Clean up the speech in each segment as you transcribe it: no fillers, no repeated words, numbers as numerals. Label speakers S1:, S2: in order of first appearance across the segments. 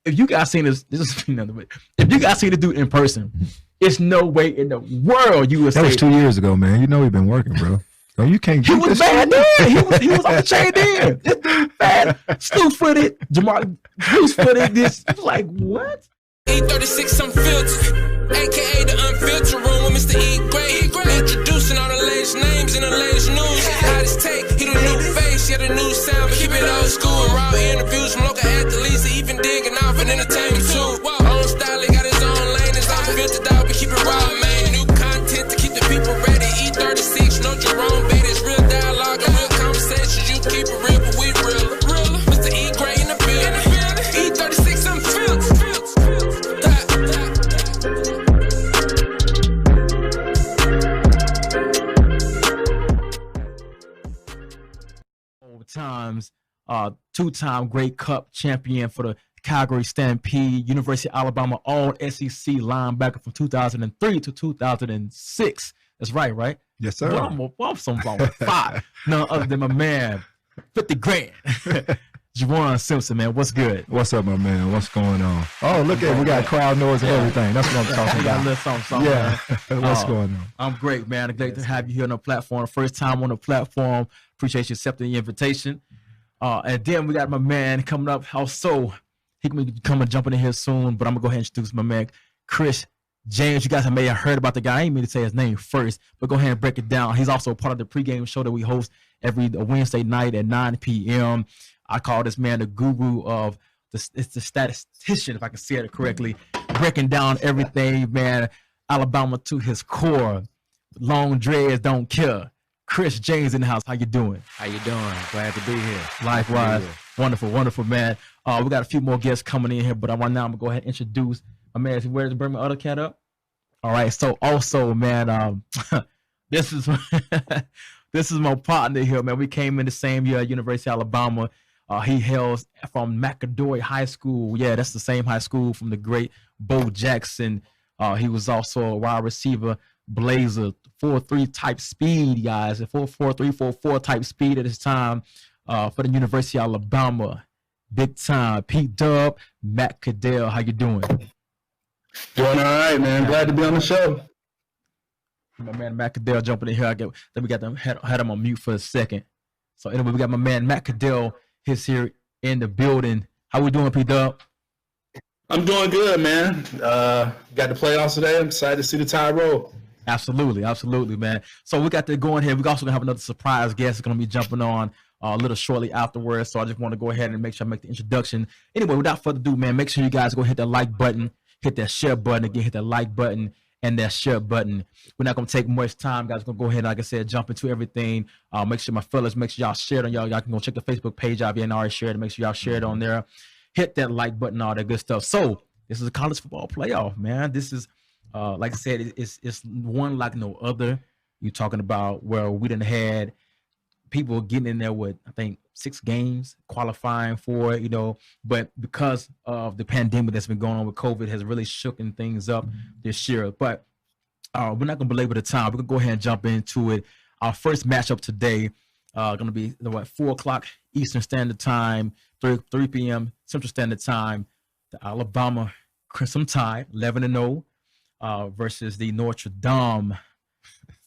S1: if you guys seen this is another way. If you guys seen the dude in person, it's no way in the world you would say.
S2: That was 2 years ago, man. You know we've been working, bro. No, you can't.
S1: He was bad then. He was on the chain then. This dude bad, slew-footed, Jamar, loose-footed. This like what?
S3: E36 Unfiltered, aka the Unfiltered Room with Mr. E Gray. Introducing all the latest names and the latest news. Hottest take, he the new face, yeah the new sound, but keep it old school. Raw interviews from local athletes, even digging off and entertainment too. Own style, he got his own lane, it's unfiltered out, but keep it raw, man. New content to keep the people ready. E36, no Jerome Bait, it's real dialogue and real conversations. You keep it real, but we real. Mr. E Gray in the building. E36 Unfiltered.
S1: Times, two-time Grey Cup champion for the Calgary Stampede, University of Alabama All-SEC linebacker from 2003 to 2006. That's right?
S2: Yes, sir.
S1: Well, I'm some five. None other than my man, 50 grand. Juwan Simpson, man. What's good?
S2: What's up, my man? What's going on? Oh, look at we got crowd noise and everything. That's what I'm talking
S1: We got a
S2: about.
S1: little something.
S2: Yeah. What's going on?
S1: I'm great, man. I'm glad to have you here on the platform. First time on the platform. Appreciate you accepting the invitation. And then we got my man coming up also. He can be coming jumping in here soon, but I'm gonna go ahead and introduce my man, Kris James. You guys may have heard about the guy. I ain't mean to say his name first, but go ahead and break it down. He's also part of the pregame show that we host every Wednesday night at 9 p.m. I call this man the guru of it's the statistician, if I can say it correctly, breaking down everything, man. Alabama to his core. Long dreads don't kill. Kris James in the house. How you doing?
S4: How you doing? Glad to be here.
S1: Likewise. Wonderful, man. We got a few more guests coming in here, but right now I'm gonna go ahead and introduce my man. Where's to bring my other cat up? All right. So also, man, this is this is my partner here, man. We came in the same year at University of Alabama. He hails from McAdoy High School. Yeah, that's the same high school from the great Bo Jackson. He was also a wide receiver, blazer, 4.3 type speed, guys. A 4.43, 4.4 type speed at his time for the University of Alabama. Big time. Pete Dub, Matt Caddell. How you doing?
S5: Doing all right, man. Glad to be on the show.
S1: My man Matt Caddell jumping in here. Then we got them had him on mute for a second. So anyway, we got my man Matt Caddell. He's here in the building. How we doing, P Dub?
S5: I'm doing good, man. Got the playoffs today. I'm excited to see the tie roll.
S1: Absolutely, man. So we got to go in here. We're also gonna have another surprise guest that's gonna be jumping on a little shortly afterwards. So I just want to go ahead and make sure I make the introduction. Anyway, without further ado, man, make sure you guys go hit that like button, hit that share button again, hit that like button and that share button. We're not gonna take much time, guys. We're gonna go ahead and, like I said, jump into everything. Make sure my fellas, make sure y'all share it on y'all. Y'all can go check the Facebook page out if you ain't already shared it. Make sure y'all share it on there. Hit that like button, all that good stuff. So this is a college football playoff, man. This is like I said, it's one like no other. You're talking about where we done had people getting in there with, I think, 6 games qualifying for it, you know, but because of the pandemic that's been going on with COVID has really shooken things up this year. But we're not gonna belabor the time. We're gonna go ahead and jump into it. Our first matchup today gonna be 4 o'clock Eastern Standard Time, 3 p.m. Central Standard Time. The Alabama Crimson Tide, 11-0, versus the Notre Dame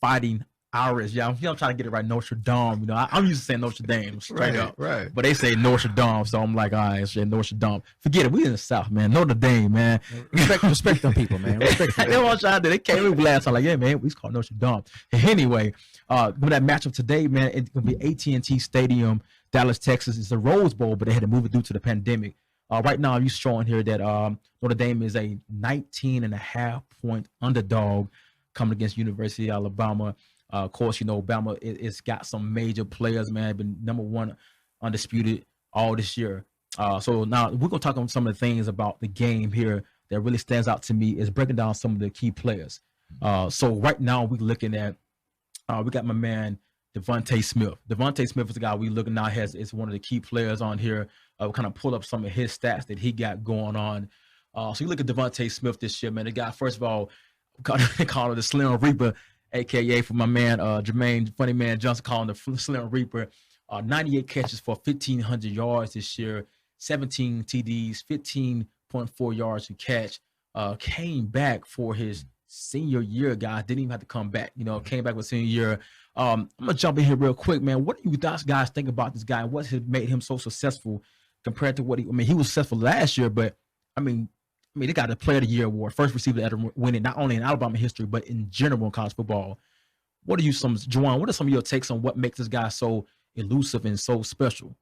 S1: Fighting Irish. Yeah, I'm trying to get it right. Notre Dame. You know, I'm used to saying Notre Dame straight up.
S2: Right.
S1: But they say Notre Dame, so I'm like, all right, say Notre Dame. Forget it. We in the South, man. Notre Dame, man.
S4: Respect them people, man. Respect them.
S1: They want to do. They came in last time, like, yeah, man, we just call Notre Dame. Anyway, with that matchup today, man, it's gonna be AT&T Stadium, Dallas, Texas. It's a Rose Bowl, but they had to move it due to the pandemic. Right now, I'm showing here that Notre Dame is a 19.5-point underdog coming against University of Alabama. Of course, you know, Bama, it's got some major players, man. Been #1 undisputed all this year. So now we're going to talk on some of the things about the game here that really stands out to me is breaking down some of the key players. So right now we're looking at, we got my man, Devonta Smith. Devonta Smith is the guy we looking at is one of the key players on here. We'll kind of pull up some of his stats that he got going on. So you look at Devonta Smith this year, man. The guy, first of all, call him the Slim Reaper, a.k.a. for my man, Jermaine, Funny Man Johnson, calling the Slim Reaper. 98 catches for 1,500 yards this year. 17 TDs, 15.4 yards to catch. Came back for his senior year, guys. Didn't even have to come back. Came back with senior year. I'm gonna jump in here real quick, man. What do you guys think about this guy? What has made him so successful compared to what he was successful last year, but they got a Player of the Year award, first receiver to ever win it, not only in Alabama history, but in general in college football. Juwan, what are some of your takes on what makes this guy so elusive and so special?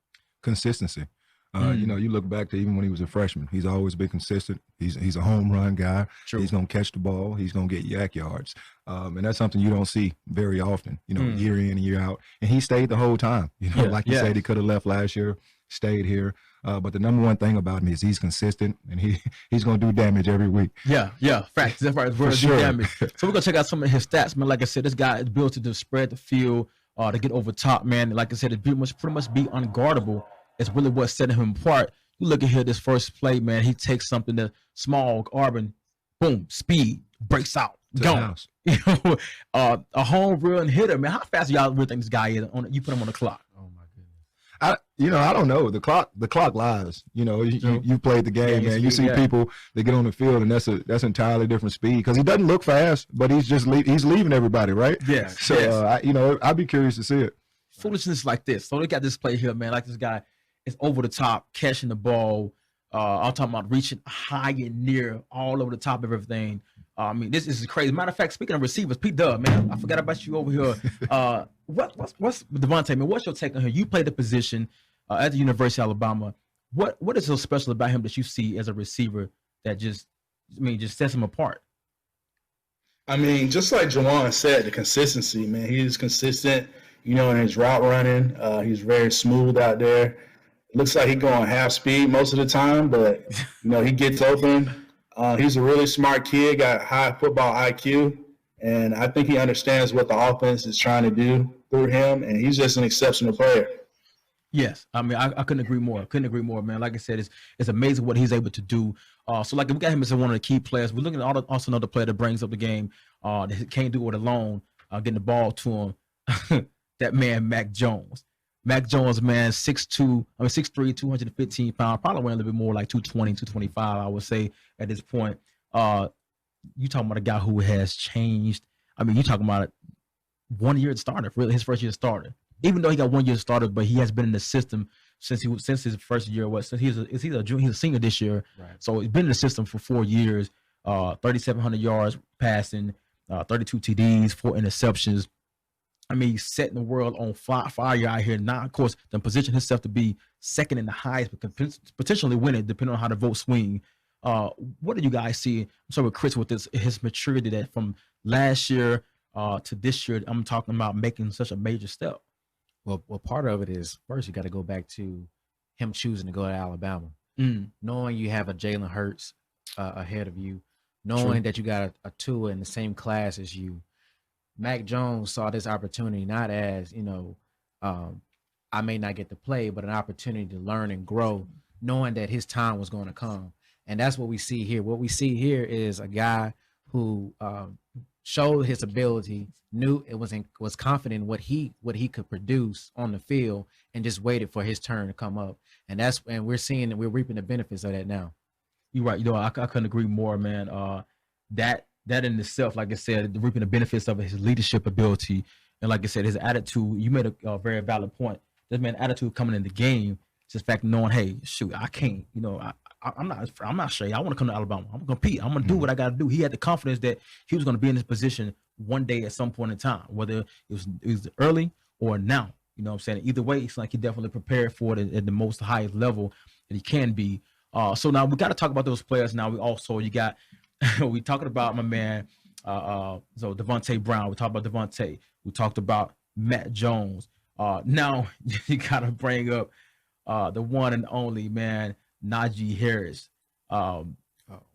S2: Consistency. You look back to even when he was a freshman, he's always been consistent. He's a home run guy.
S1: True.
S2: He's going to catch the ball. He's going to get yak yards. And that's something you don't see very often, year in and year out. And he stayed the whole time. Like you said, he could have left last year, stayed here. But the number one thing about him is he's consistent, and he's going to do damage every week.
S1: Yeah, facts. That's right. For sure. Damage. So we're going to check out some of his stats, man. Like I said, this guy is built to spread the field, to get over top, man. Like I said, it pretty much be unguardable. It's really what's setting him apart. You look at here, this first play, man. He takes something that small, Auburn, boom, speed, breaks out, gone. A home run hitter, man. How fast do y'all really think this guy is? You put him on the clock.
S4: Oh my goodness.
S2: I don't know. The clock lies. You played the game, man. You see people that get on the field, and that's entirely different speed because he doesn't look fast, but he's just he's leaving everybody, right?
S1: Yeah.
S2: So I'd be curious to see it.
S1: Foolishness like this. So they got this play here, man. Like this guy is over the top, catching the ball. I'm talking about reaching high and near, all over the top of everything. This is crazy. Matter of fact, speaking of receivers, Pete Dub, man, I forgot about you over here. What's Devonta, man? What's your take on him? You played the position at the University of Alabama. What is so special about him that you see as a receiver that just sets him apart?
S5: Just like Juwan said, the consistency, man. He's consistent, in his route running. He's very smooth out there. Looks like he's going half speed most of the time, but, he gets open. He's a really smart kid, got high football IQ, and I think he understands what the offense is trying to do through him, and he's just an exceptional player.
S1: Yes, I couldn't agree more, man. Like I said, it's amazing what he's able to do. So like we got him as one of the key players. We're looking at also another player that brings up the game. That can't do it alone. Getting the ball to him. That man, Mac Jones. Mac Jones, man, 6'3", 215 pounds, probably weighing a little bit more like 220, 225, I would say at this point. You talking about a guy who has changed. You talking about 1 year starter, really his first year starter. Even though he got 1 year starter, but he has been in the system since his first year. He's a senior this year,
S4: right. So
S1: he's been in the system for 4 years. 3,700 yards passing, 32 TDs, 4 interceptions. He's setting the world on fire out here. Now, of course, then position himself to be second in the highest, but potentially win it, depending on how the votes swing. What do you guys see? I'm sorry with Kris with his maturity that from last year to this year, I'm talking about making such a major step.
S4: Well, part of it is first you got to go back to him choosing to go to Alabama, knowing you have a Jalen Hurts ahead of you, knowing that you got a Tua in the same class as you. Mac Jones saw this opportunity not as, I may not get to play, but an opportunity to learn and grow, knowing that his time was going to come. And that's what we see here. What we see here is a guy who showed his ability, knew it was confident in what he could produce on the field, and just waited for his turn to come up. And we're reaping the benefits of that now.
S1: You're right. I couldn't agree more, man. That in itself, like I said, reaping the benefits of his leadership ability, and like I said, his attitude. You made a very valid point. This man's attitude coming in the game, just the fact of knowing, hey, shoot, I can't. I'm not sure. I want to come to Alabama. I'm gonna compete. I'm gonna do what I got to do. He had the confidence that he was gonna be in this position one day at some point in time, whether it was early or now. You know what I'm saying? Either way, it's like he definitely prepared for it at the most highest level that he can be. So now we got to talk about those players. Now we talking about my man, so Devonta Brown. We talked about Devonta. We talked about Matt Jones. Now you got to bring up the one and only, man, Najee Harris. Oh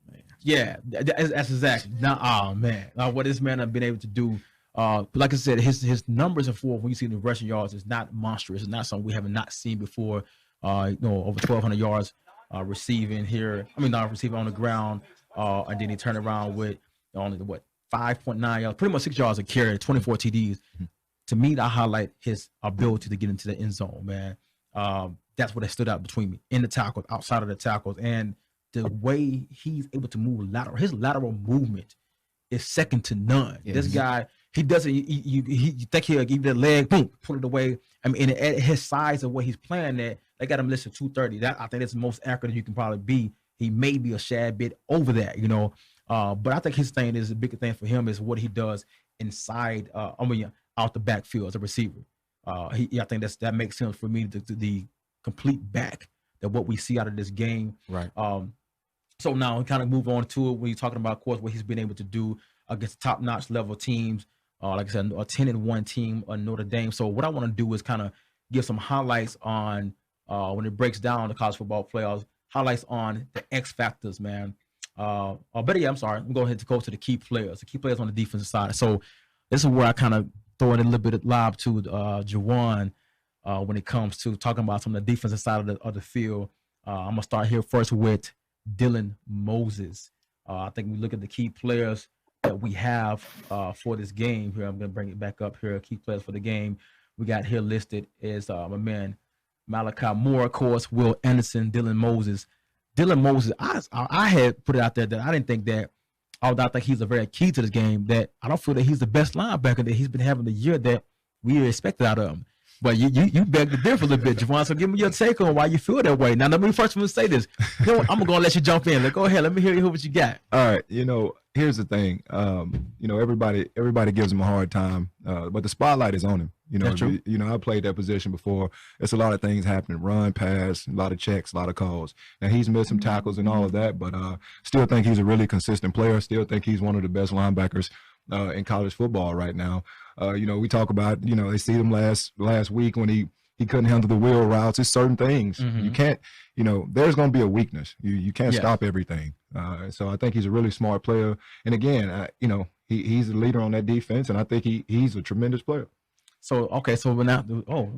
S1: man, yeah, that's exactly. What this man have been able to do. Like I said, his numbers and when you see the rushing yards, is not monstrous. It's not something we have not seen before. Over 1,200 yards receiving here. Not receiving on the ground. And then he turned around with only 5.9 yards, pretty much 6 yards a carry, 24 TDs. To me, that highlight his ability to get into the end zone, man. that's what stood out between me in the tackles, outside of the tackles, and the way he's able to move lateral. His lateral movement is second to none. Yes. This guy, he doesn't. You think he'll give the leg, boom, pull it away. I mean, and at his size of what he's playing at, they got him listed 230. That I think that's the most accurate you can probably be. He may be a shad bit over that, you know. But I think his thing is a big thing for him is what he does inside. Out the backfield as a receiver. I think that makes sense for me to the complete back that what we see out of this game.
S4: Right.
S1: So now we kind of move on to it when you're talking about, of course, what he's been able to do against top-notch level teams. Like I said, a 10-1 team, Notre Dame. So what I want to do is kind of give some highlights on when it breaks down the college football playoffs, highlights on the X factors, man. I'm sorry. I'm going to go to the key players on the defensive side. So this is where I kind of throw in a little bit of lob to Juwan when it comes to talking about some of the defensive side of the field. I'm going to start here first with Dylan Moses. I think we look at the key players that we have for this game here. I'm going to bring it back up here. Key players for the game. We got here listed as my man Malachi Moore, of course, Will Anderson, Dylan Moses. Dylan Moses, I had put it out there that I didn't think that, although I think he's a very key to this game, that I don't feel that he's the best linebacker that he's been having the year that we expected out of him. But you beg to differ a little bit, Juwan. So give me your take on why you feel that way. Now, let me first say this. I'm going to let you jump in. Go ahead. Let me hear what you got.
S2: All right. Here's the thing. Everybody gives him a hard time, but the spotlight is on him. I played that position before. It's a lot of things happening, run, pass, a lot of checks, a lot of calls. Now, he's missed some tackles and all of that, but still think he's a really consistent player. Still think he's one of the best linebackers in college football right now. We talk about, they see him last week when he couldn't handle the wheel routes. It's certain things. Mm-hmm. You can't, there's going to be a weakness. You can't stop everything. So I think he's a really smart player. And again, he's the leader on that defense, and I think he's a tremendous player.
S1: So now,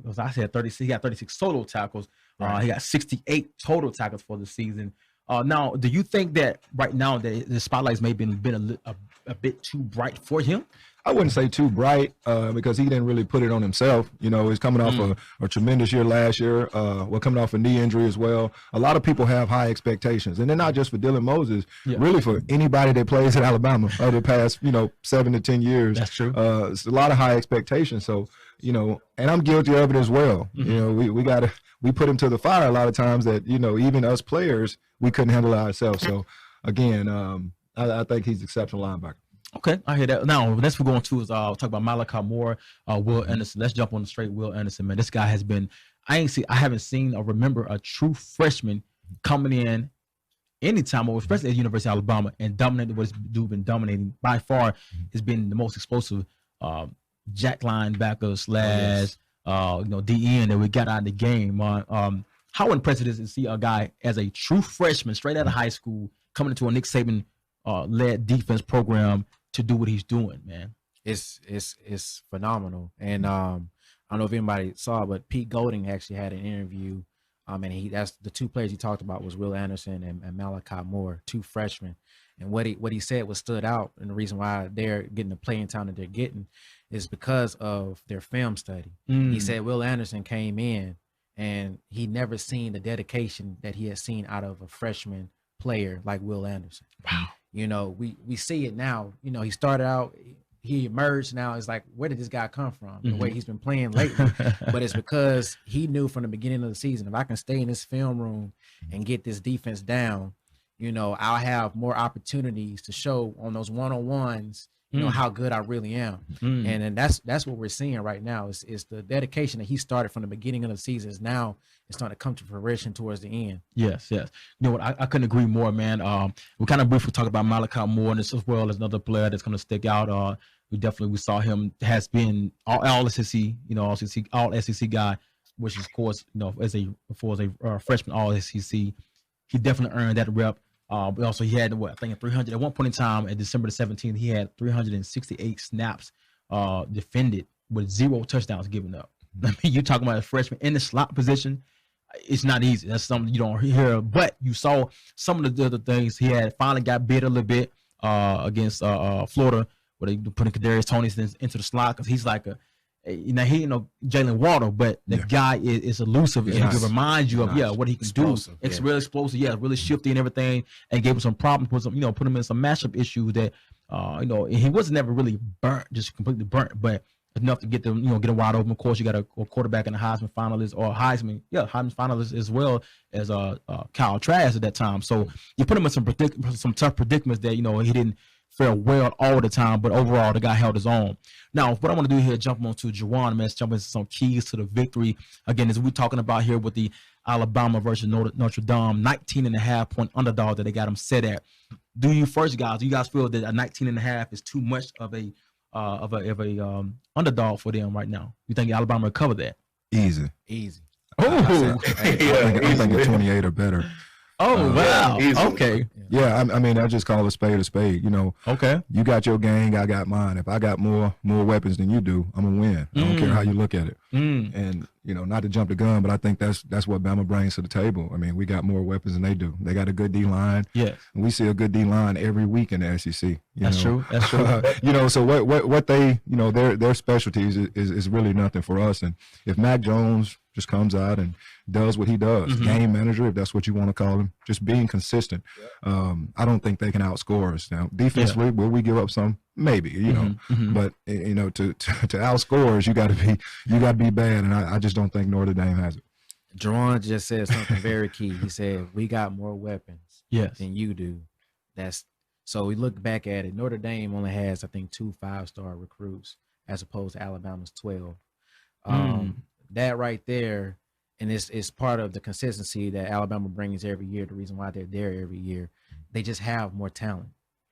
S1: as I said, 36. He got 36 total tackles. Right. He got 68 total tackles for the season. Now, do you think that right now that the spotlight's maybe been a bit too bright for him?
S2: I wouldn't say too bright because he didn't really put it on himself. He's coming off a tremendous year last year. Coming off a knee injury as well. A lot of people have high expectations, and they're not just for Dylan Moses. Yeah. Really for anybody that plays at Alabama over the past 7 to 10 years.
S1: That's true.
S2: It's a lot of high expectations. So and I'm guilty of it as well. Mm-hmm. We put him to the fire a lot of times that even us players we couldn't handle it ourselves. So again, I think he's an exceptional linebacker.
S1: Okay, I hear that. Now, next we're going to is talk about Malachi Moore, Will Anderson. Let's jump on the straight Will Anderson, man. This guy has been, I haven't seen or remember a true freshman coming in anytime, especially at University of Alabama, and dominating what he's been dominating. By far, has been the most explosive jack linebacker / DN that we got out of the game. How impressive is it to see a guy as a true freshman, straight out of high school, coming into a Nick Saban led defense program to do what he's doing, man.
S4: It's phenomenal. And I don't know if anybody saw it, but Pete Golding actually had an interview. And that's the two players he talked about was Will Anderson and Malachi Moore, two freshmen. And what he said was stood out, and the reason why they're getting the playing time that they're getting is because of their film study. He said Will Anderson came in and he never seen the dedication that he had seen out of a freshman player like Will Anderson.
S1: Wow.
S4: We see it now. He started out, he emerged. Now it's like, where did this guy come from? The way he's been playing lately. But it's because he knew from the beginning of the season, if I can stay in this film room and get this defense down, I'll have more opportunities to show on those one-on-ones, how good I really am. And that's what we're seeing right now. Is the dedication that he started from the beginning of the season is now it's starting to come to fruition towards the end.
S1: Yes. You know what? I couldn't agree more, man. We kind of briefly talk about Malachi Moore, and this as well as another player that's going to stick out. We saw him has been all SEC, all SEC guy, which is, of course, as a freshman all SEC, he definitely earned that rep. But also he had 300 at one point in time at December the 17th, he had 368 snaps defended with 0 touchdowns given up. I mean, you're talking about a freshman in the slot position. It's not easy. That's something you don't hear. But you saw some of the other things. He had finally got bit a little bit against Florida, where they putting Kadarius Toney into the slot because he's like he Jalen Waddle, but the guy is elusive and he can remind you of what he can do. It's real explosive, really shifty and everything, and gave him some problems, put him in some matchup issues that he wasn't never really burnt, just completely burnt, but enough to get them, get a wide open. Of course, you got a quarterback and a Heisman finalist, or Heisman finalist, as well as Kyle Trask at that time. So you put him in some tough predicaments that he didn't fare well all the time, but overall the guy held his own. Now, what I want to do here, jump on to Juwan, man, let's jump into some keys to the victory. Again, as we're talking about here with the Alabama versus Notre Dame 19.5-point underdog that they got them set at. Do you guys feel that a 19.5 is too much of a underdog for them right now? You think Alabama will cover that?
S2: Easy.
S1: Oh,
S2: I think a 28 or better.
S1: Oh, wow.
S5: Easily.
S1: Okay.
S2: Yeah, I mean, I just call a spade a spade.
S1: Okay.
S2: You got your gang, I got mine. If I got more weapons than you do, I'm gonna win. I don't care how you look at it. And not to jump the gun, but I think that's what Bama brings to the table. I mean, we got more weapons than they do. They got a good D line.
S1: Yes.
S2: And we see a good D line every week in the SEC.
S1: That's true. That's true.
S2: So what they their specialties is really nothing for us. And if Mac Jones just comes out and does what he does, game manager, if that's what you want to call him, just being consistent. I don't think they can outscore us. Now, defensively, will we give up some? Maybe, but to outscore us, you got to be bad, and I just don't think Notre Dame has it.
S4: Juwan just said something very key. He said, we got more weapons than you do. So we look back at it. Notre Dame only has, I think, 2 5-star recruits as opposed to Alabama's 12. That right there, and it's part of the consistency that Alabama brings every year, the reason why they're there every year. They just have more talent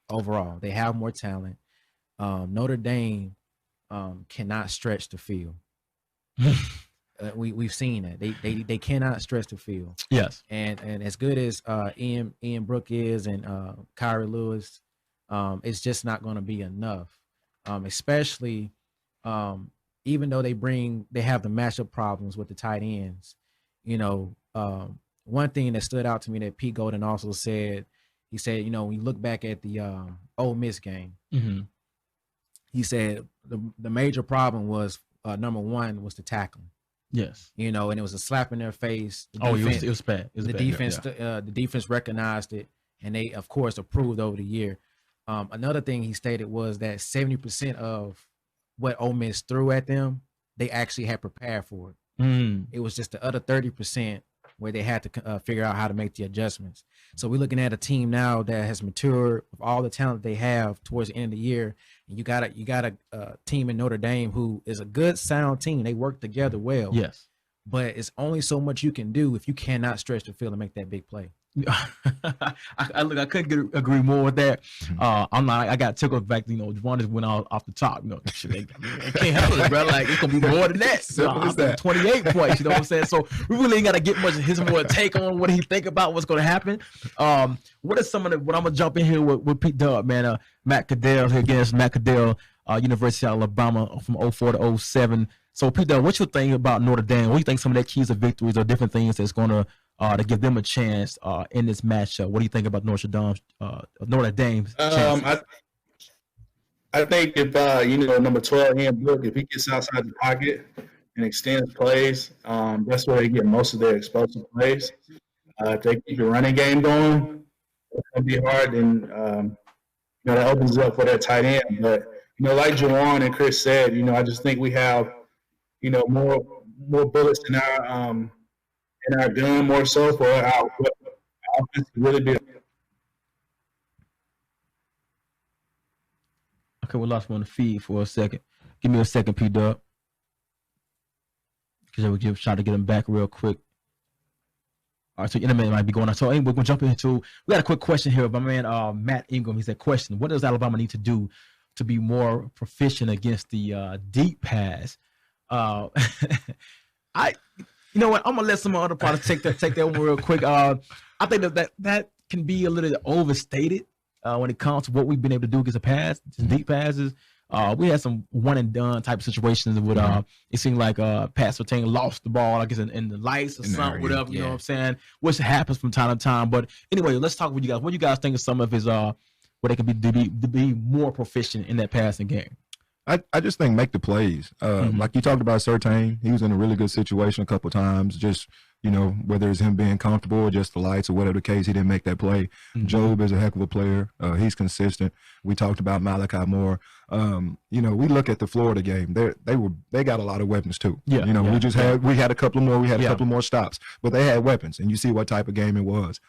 S4: overall. They have more talent. Notre Dame cannot stretch the field. We've seen that. They cannot stretch the field.
S1: Yes.
S4: And as good as Ian Brook is and Kyrie Lewis, it's just not going to be enough. Especially even though they have the matchup problems with the tight ends. One thing that stood out to me that Pete Golden also said, he said, when you look back at the Ole Miss game, he said the major problem was number one was the tackling.
S1: Yes.
S4: And it was a slap in their face.
S1: It was bad.
S4: The defense recognized it, and they, of course, approved over the year. Another thing he stated was that 70% of what Ole Miss threw at them, they actually had prepared for it. It was just the other 30% where they had to figure out how to make the adjustments. So we're looking at a team now that has matured with all the talent they have towards the end of the year. And you got a team in Notre Dame who is a good, sound team. They work together well.
S1: Yes.
S4: But it's only so much you can do if you cannot stretch the field and make that big play.
S1: I couldn't agree more with that. I got tickled back. Juwan just went off the top. They can't handle it, bro. Like, it's gonna be more than that.
S2: Simple as that.
S1: 28 points. You know what I'm saying? So we really ain't gotta get much of his more take on what he think about what's gonna happen. What are some of what I'm gonna jump in here with Pete Dub, man? Matt Caddell here against Matt Caddell, University of Alabama from 04 to 07. So Pete Dub, what you think about Notre Dame? What do you think some of their keys of victories or different things that's gonna to give them a chance in this matchup? What do you think about Notre Dame's chances?
S5: I think if number 12 Ian Brook, if he gets outside the pocket and extends plays, that's where they get most of their explosive plays. If they keep the running game going, it's gonna be hard, and that opens up for that tight end. But like Juwan and Kris said, I just think we have more bullets in our gun, more so for our offense to really be.
S1: Okay, we lost me on the feed for a second. Give me a second, P Dub, because I would try to get him back real quick. All right, so internet might be going on. So we're gonna jump into. We got a quick question here by my man Matt Ingram. He said, "Question: what does Alabama need to do to be more proficient against the deep pass?" You know what? I'm gonna let some other parties take that one real quick. I think that can be a little overstated when it comes to what we've been able to do against the pass, deep passes. We had some one and done type of situations with it seemed like Pat Surtain lost the ball, I guess in the lights or something, whatever. You know what I'm saying? Which happens from time to time. But anyway, let's talk with you guys. What do you guys think of some of his what they could be to be more proficient in that passing game?
S2: I just think make the plays. Like you talked about Surtain, he was in a really good situation a couple of times. Just, you know, whether it's him being comfortable or just the lights or whatever the case, he didn't make that play. Job is a heck of a player. He's consistent. We talked about Malachi Moore. You know, we look at the Florida game. They got a lot of weapons too.
S1: Yeah,
S2: you know, we had a couple more. We had a couple more stops, but they had weapons, and you see what type of game it was.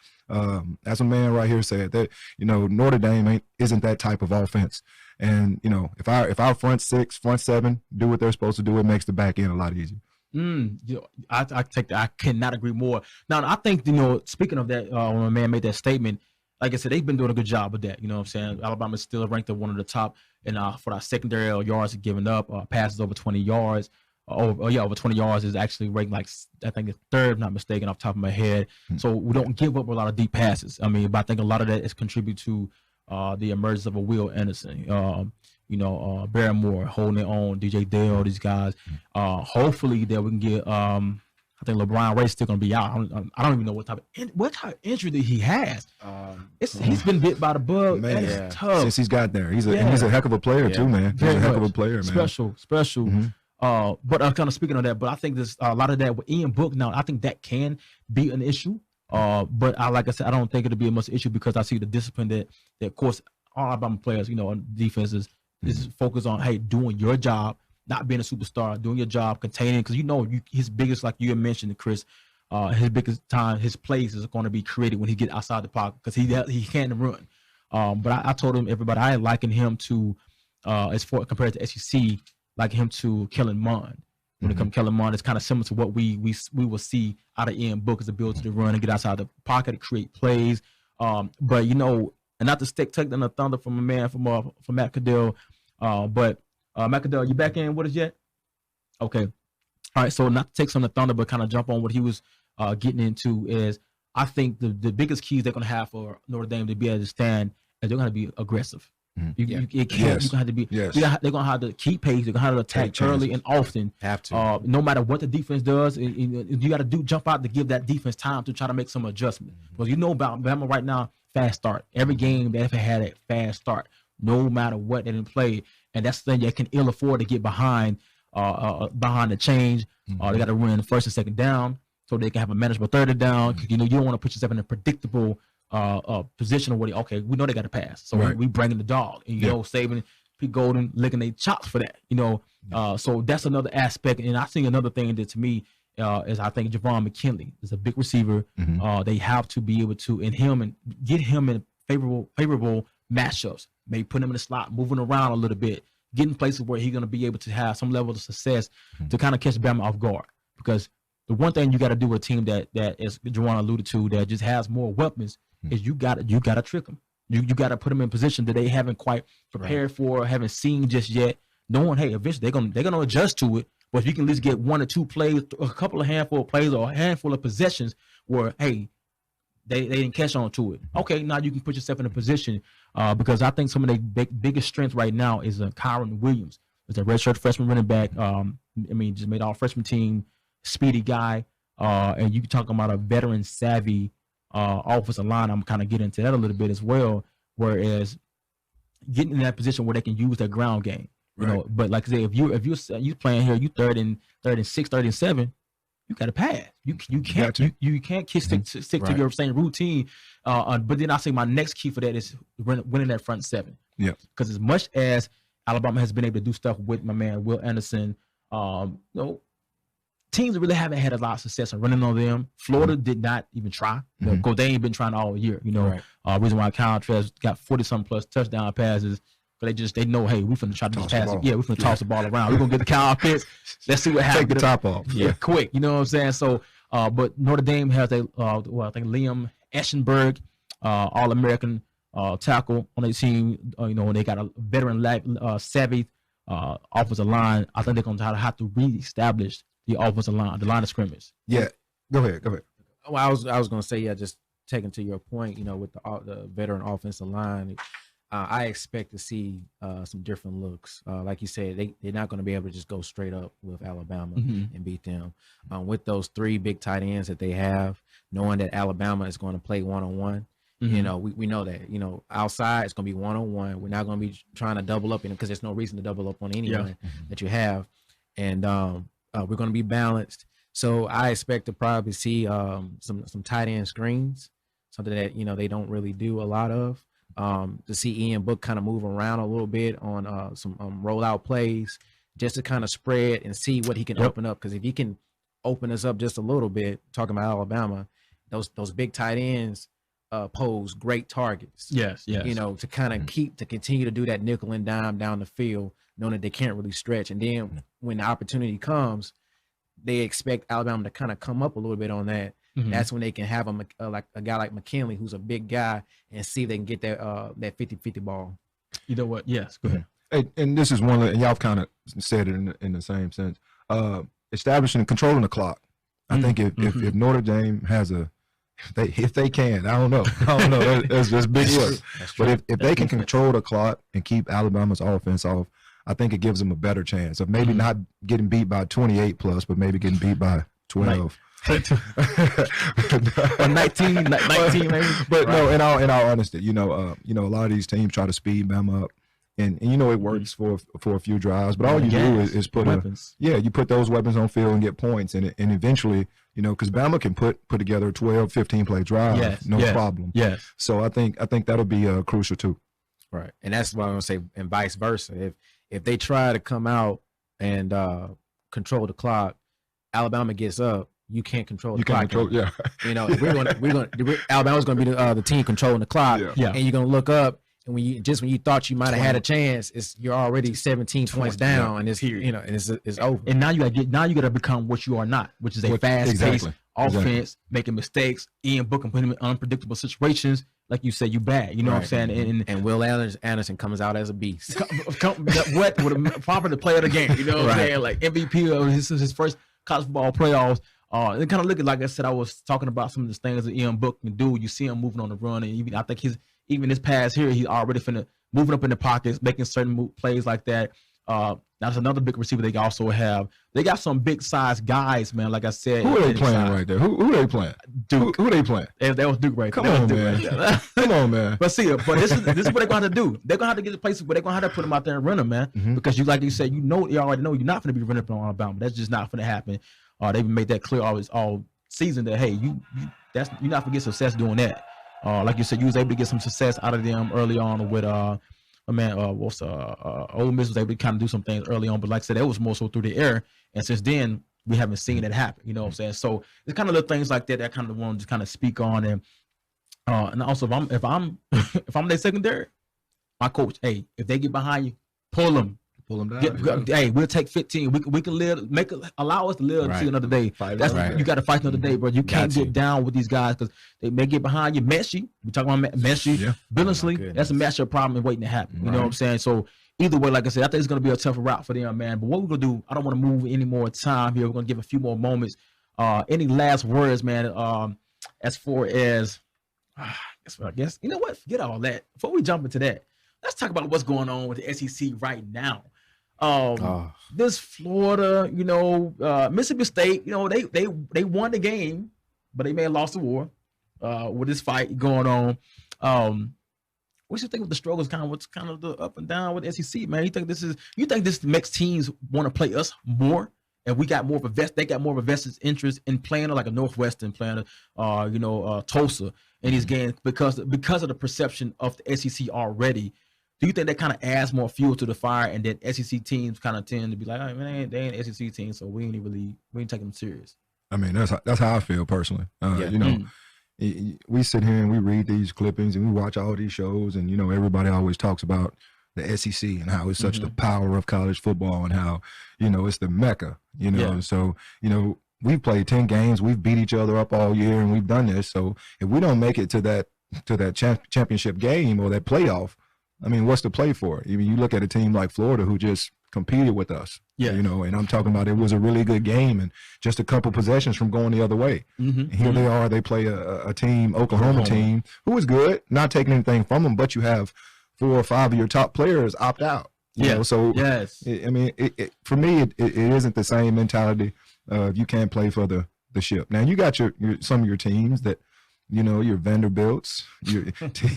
S2: As a man right here said, that, you know, Notre Dame isn't that type of offense. And, you know, if our front six, front seven do what they're supposed to do, it makes the back end a lot easier.
S1: You know, I take that. I cannot agree more. Now, I think, you know, speaking of that, when a man made that statement, like I said, they've been doing a good job of that. You know what I'm saying? Alabama's still ranked at one of the top, and for our secondary yards given up, passes over 20 yards. Over 20 yards is actually ranked, like, I think it's third, if not mistaken, off the top of my head. So we don't give up a lot of deep passes. I mean, but I think a lot of that is contribute to the emergence of a Will Anderson, you know, Barrymore holding it on, DJ Dale, these guys. Hopefully that we can get. I think LeBron Ray's still gonna be out. I don't even know what type of injury that he has. He's been bit by the bug. Man, it's tough.
S2: Since he's got there, he's a heck of a player too, man. He's a heck of a player, man.
S1: Special. But I'm kind of speaking of that. But I think there's a lot of that with Ian Book now. I think that can be an issue. But like I said, I don't think it'll be a much issue because I see the discipline that of course all Alabama players, you know, on defenses is focused on, hey, doing your job, not being a superstar, doing your job, containing, because you know his biggest, like you had mentioned, Kris, his biggest time, his plays is going to be created when he get outside the pocket because he can't run. But I told him, everybody, I liken him to compared to SEC, like him to Kellen Mond. When it comes to Kellen Mond, it's kind of similar to what we will see out of Ian Book, is the ability to run and get outside the pocket, create plays. But you know, and not to take down the thunder from a man from Matt Caddell. But Matt Caddell, you back in with us yet? Okay. All right. So not to take some of the thunder, but kind of jump on what he was getting into is, I think the biggest keys they're going to have for Notre Dame to be able to stand is they're going to be aggressive. You're going to have to be. Yes. They're going to have to keep pace. They're going to have to attack early and often.
S4: Have to.
S1: No matter what the defense does, you got to jump out to give that defense time to try to make some adjustment. Because you know about Bama right now, fast start. Every game they've had a fast start, no matter what they didn't play, and that's the thing they can ill afford to get behind the change. They got to run first and second down so they can have a manageable third and down. You know, you don't want to put yourself in a predictable position where we know they got to pass, so we bring in the dog, and you know, saving Pete Golden licking their chops for that, you know. So that's another aspect. And I think another thing that to me is, I think Javon McKinley is a big receiver. They have to be able to get him in favorable matchups, maybe put him in the slot, moving around a little bit, getting places where he's going to be able to have some level of success to kind of catch Bama off guard. Because the one thing you got to do with a team that as Juwan alluded to, that just has more weapons, is you got to trick them. You got to put them in position that they haven't quite prepared for, haven't seen just yet, knowing, hey, eventually they're gonna adjust to it. But if you can at least get one or two plays, a couple of handful of plays, or a handful of possessions where, hey, they didn't catch on to it. Okay, now you can put yourself in a position, because I think some of the biggest strengths right now is Kyron Williams. It's a redshirt freshman running back. Just made all freshman team, speedy guy. And you talking about a veteran savvy offensive line. I'm kind of getting into that a little bit as well. Whereas getting in that position where they can use their ground game, you know. But like I said, if you're playing here, you third and 6, 3rd and 7, you got to pass. You can't stick to your same routine. But then I say my next key for that is winning that front seven. Yeah. Because as much as Alabama has been able to do stuff with my man Will Anderson, teams really haven't had a lot of success in running on them. Florida did not even try. Because they ain't been trying all year. Reason why Caltra's got 40-something plus touchdown passes. But they know, hey, we're finna try to just pass it. Yeah, we're finna toss the ball around. We're gonna get the Cal picks. Let's see what happens.
S2: Take the top off.
S1: Yeah, quick. You know what I'm saying? So, but Notre Dame has I think Liam Eschenberg, All-American tackle on their team. And they got a veteran savvy offensive line. I think they're gonna have to reestablish the offensive line, the line of scrimmage.
S2: Yeah, go ahead.
S4: Well, I was gonna say, just taking to your point, with the veteran offensive line, I expect to see some different looks. Like you said, they're not going to be able to just go straight up with Alabama and beat them. With those 3 big tight ends that they have, knowing that Alabama is going to play one-on-one, You know, we know that. You know, outside it's going to be one-on-one. We're not going to be trying to double up because there's no reason to double up on anyone that you have. And we're going to be balanced. So I expect to probably see some tight end screens, something that, you know, they don't really do a lot of. To see Ian Book kind of move around a little bit on some rollout plays, just to kind of spread and see what he can open up. Because if he can open us up just a little bit, talking about Alabama, those big tight ends pose great targets.
S1: Yes.
S4: You know, to kind of continue to do that nickel and dime down the field, knowing that they can't really stretch. And then when the opportunity comes, they expect Alabama to kind of come up a little bit on that. That's when they can have like a guy like McKinley, who's a big guy, and see if they can get that 50-50 ball.
S1: You know what? Yes, go ahead.
S2: Hey, and this is one, and y'all kind of said it in the same sense. Establishing and controlling the clock. I think if Notre Dame has if they can, I don't know, that's big work. But if they can control the clock and keep Alabama's offense off, I think it gives them a better chance of maybe not getting beat by 28 plus, but maybe getting beat by 12.
S1: Or 19 maybe.
S2: But no, in all honesty, you know, a lot of these teams try to speed Bama up, and you know it works for a few drives. But all you do is put weapons. You put those weapons on field and get points, and eventually, you know, because Bama can put together a 12, 15 play drive, no problem.
S1: Yes.
S2: So I think that'll be crucial too.
S4: Right, and that's what I'm gonna say, and vice versa. If they try to come out and control the clock, Alabama gets up. You can't control the clock. You know, Alabama's going to be the team controlling the clock. And you're going to look up, and when you thought you might have had a chance, you're already 17 points down, and it's you know, and it's over.
S1: And now you got to become what you are not, which is a fast-paced offense, making mistakes. Ian Book and putting him in unpredictable situations. Like you said, you bad. You know what I'm saying? And
S4: Will Anderson comes out as a beast.
S1: What with a proper player of the game? You know what I'm saying? Like MVP of his first college football playoffs. It kind of looking like I said. I was talking about some of the things that Ian Book can do. You see him moving on the run, and even I think even his pass here, he's already moving up in the pockets, making certain plays like that. That's another big receiver they also have. They got some big size guys, man. Like I said,
S2: who are they playing right there? Who are they playing?
S1: Duke.
S2: Who are they playing?
S1: That was Duke right there.
S2: Come on, man. Come on, man.
S1: But see, this is what they're going to have to do. They're going to have to get to places where they're going to have to put them out there and run them, man. Because you said, you already know you're not going to be running up on Alabama. That's just not going to happen. They've made that clear all season that, hey, you're not going to get success doing that. Like you said, you was able to get some success out of them early on with Ole Miss was able to kind of do some things early on, but like I said, that was more so through the air. And since then, we haven't seen it happen. You know what I'm saying? So it's kind of little things like that I kind of want to just kind of speak on. And also, if I'm their secondary, my coach, hey, if they get behind you, pull them.
S2: Pull them down.
S1: Hey, we'll take 15. We can allow us to live to see another day. You got to fight another day, bro. You can't get down with these guys because they may get behind you. Messi, we talking about Messi, Billingsley. That's a matchup problem waiting to happen. You know what I'm saying? So either way, like I said, I think it's going to be a tougher route for them, man. But what we're going to do, I don't want to move any more time here. We're going to give a few more moments. Any last words, man? As far as I guess you know what? Forget all that. Before we jump into that, let's talk about what's going on with the SEC right now. This Florida, Mississippi State, they won the game, but they may have lost the war with this fight going on. What do you think of the struggles? What's kind of the up and down with the SEC, man? You think this makes teams want to play us more, and we got more of they got more of a vested interest in playing like a Northwestern, playing Tulsa in these games because of the perception of the SEC already. Do you think that kind of adds more fuel to the fire, and that SEC teams kind of tend to be like, "Oh man, they ain't SEC team, so we ain't taking them serious." I
S2: mean, that's how I feel personally. We sit here and we read these clippings and we watch all these shows, and everybody always talks about the SEC and how it's such the power of college football and how it's the mecca. So we've played 10 games, we've beat each other up all year, and we've done this. So if we don't make it to that championship game or that playoff, I mean, what's the play for? I mean, you look at a team like Florida who just competed with us, and I'm talking about it was a really good game and just a couple possessions from going the other way. And here they are, they play a team, Oklahoma team, who is good, not taking anything from them, but you have 4 or 5 of your top players opt out. So for me, it isn't the same mentality. You can't play for the ship. Now you got some of your teams that your Vanderbilts, your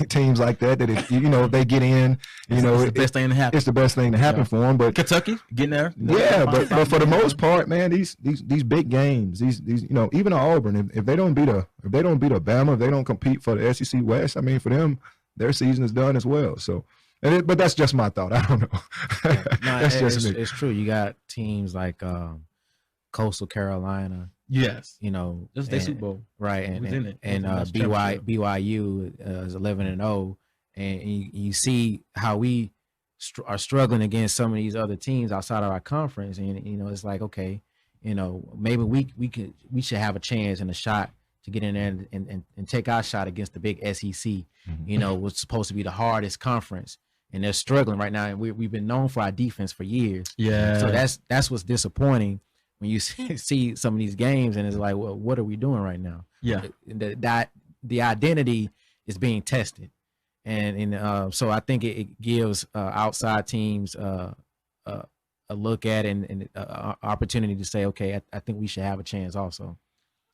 S2: teams like that. That if they get in,
S1: it's the best thing to happen.
S2: It's the best thing to happen for them. But
S1: Kentucky getting there,
S2: but for the most part, man, these big games, these even Auburn, if they don't beat Bama, if they don't compete for the SEC West, I mean, for them, their season is done as well. So. But that's just my thought. I don't know.
S4: That's just me. It's true. You got teams like Coastal Carolina.
S1: Yes.
S4: This
S1: is Super Bowl.
S4: Right. And BYU is 11-0. And you see how we are struggling against some of these other teams outside of our conference. And, it's like, okay, maybe we should have a chance and a shot to get in there and take our shot against the big SEC, what's supposed to be the hardest conference. And they're struggling right now. And we've been known for our defense for years.
S1: Yeah.
S4: So that's what's disappointing when you see some of these games and it's like, well, what are we doing right now?
S1: Yeah.
S4: The identity is being tested. And so I think it gives outside teams a look at and an opportunity to say, okay, I think we should have a chance also.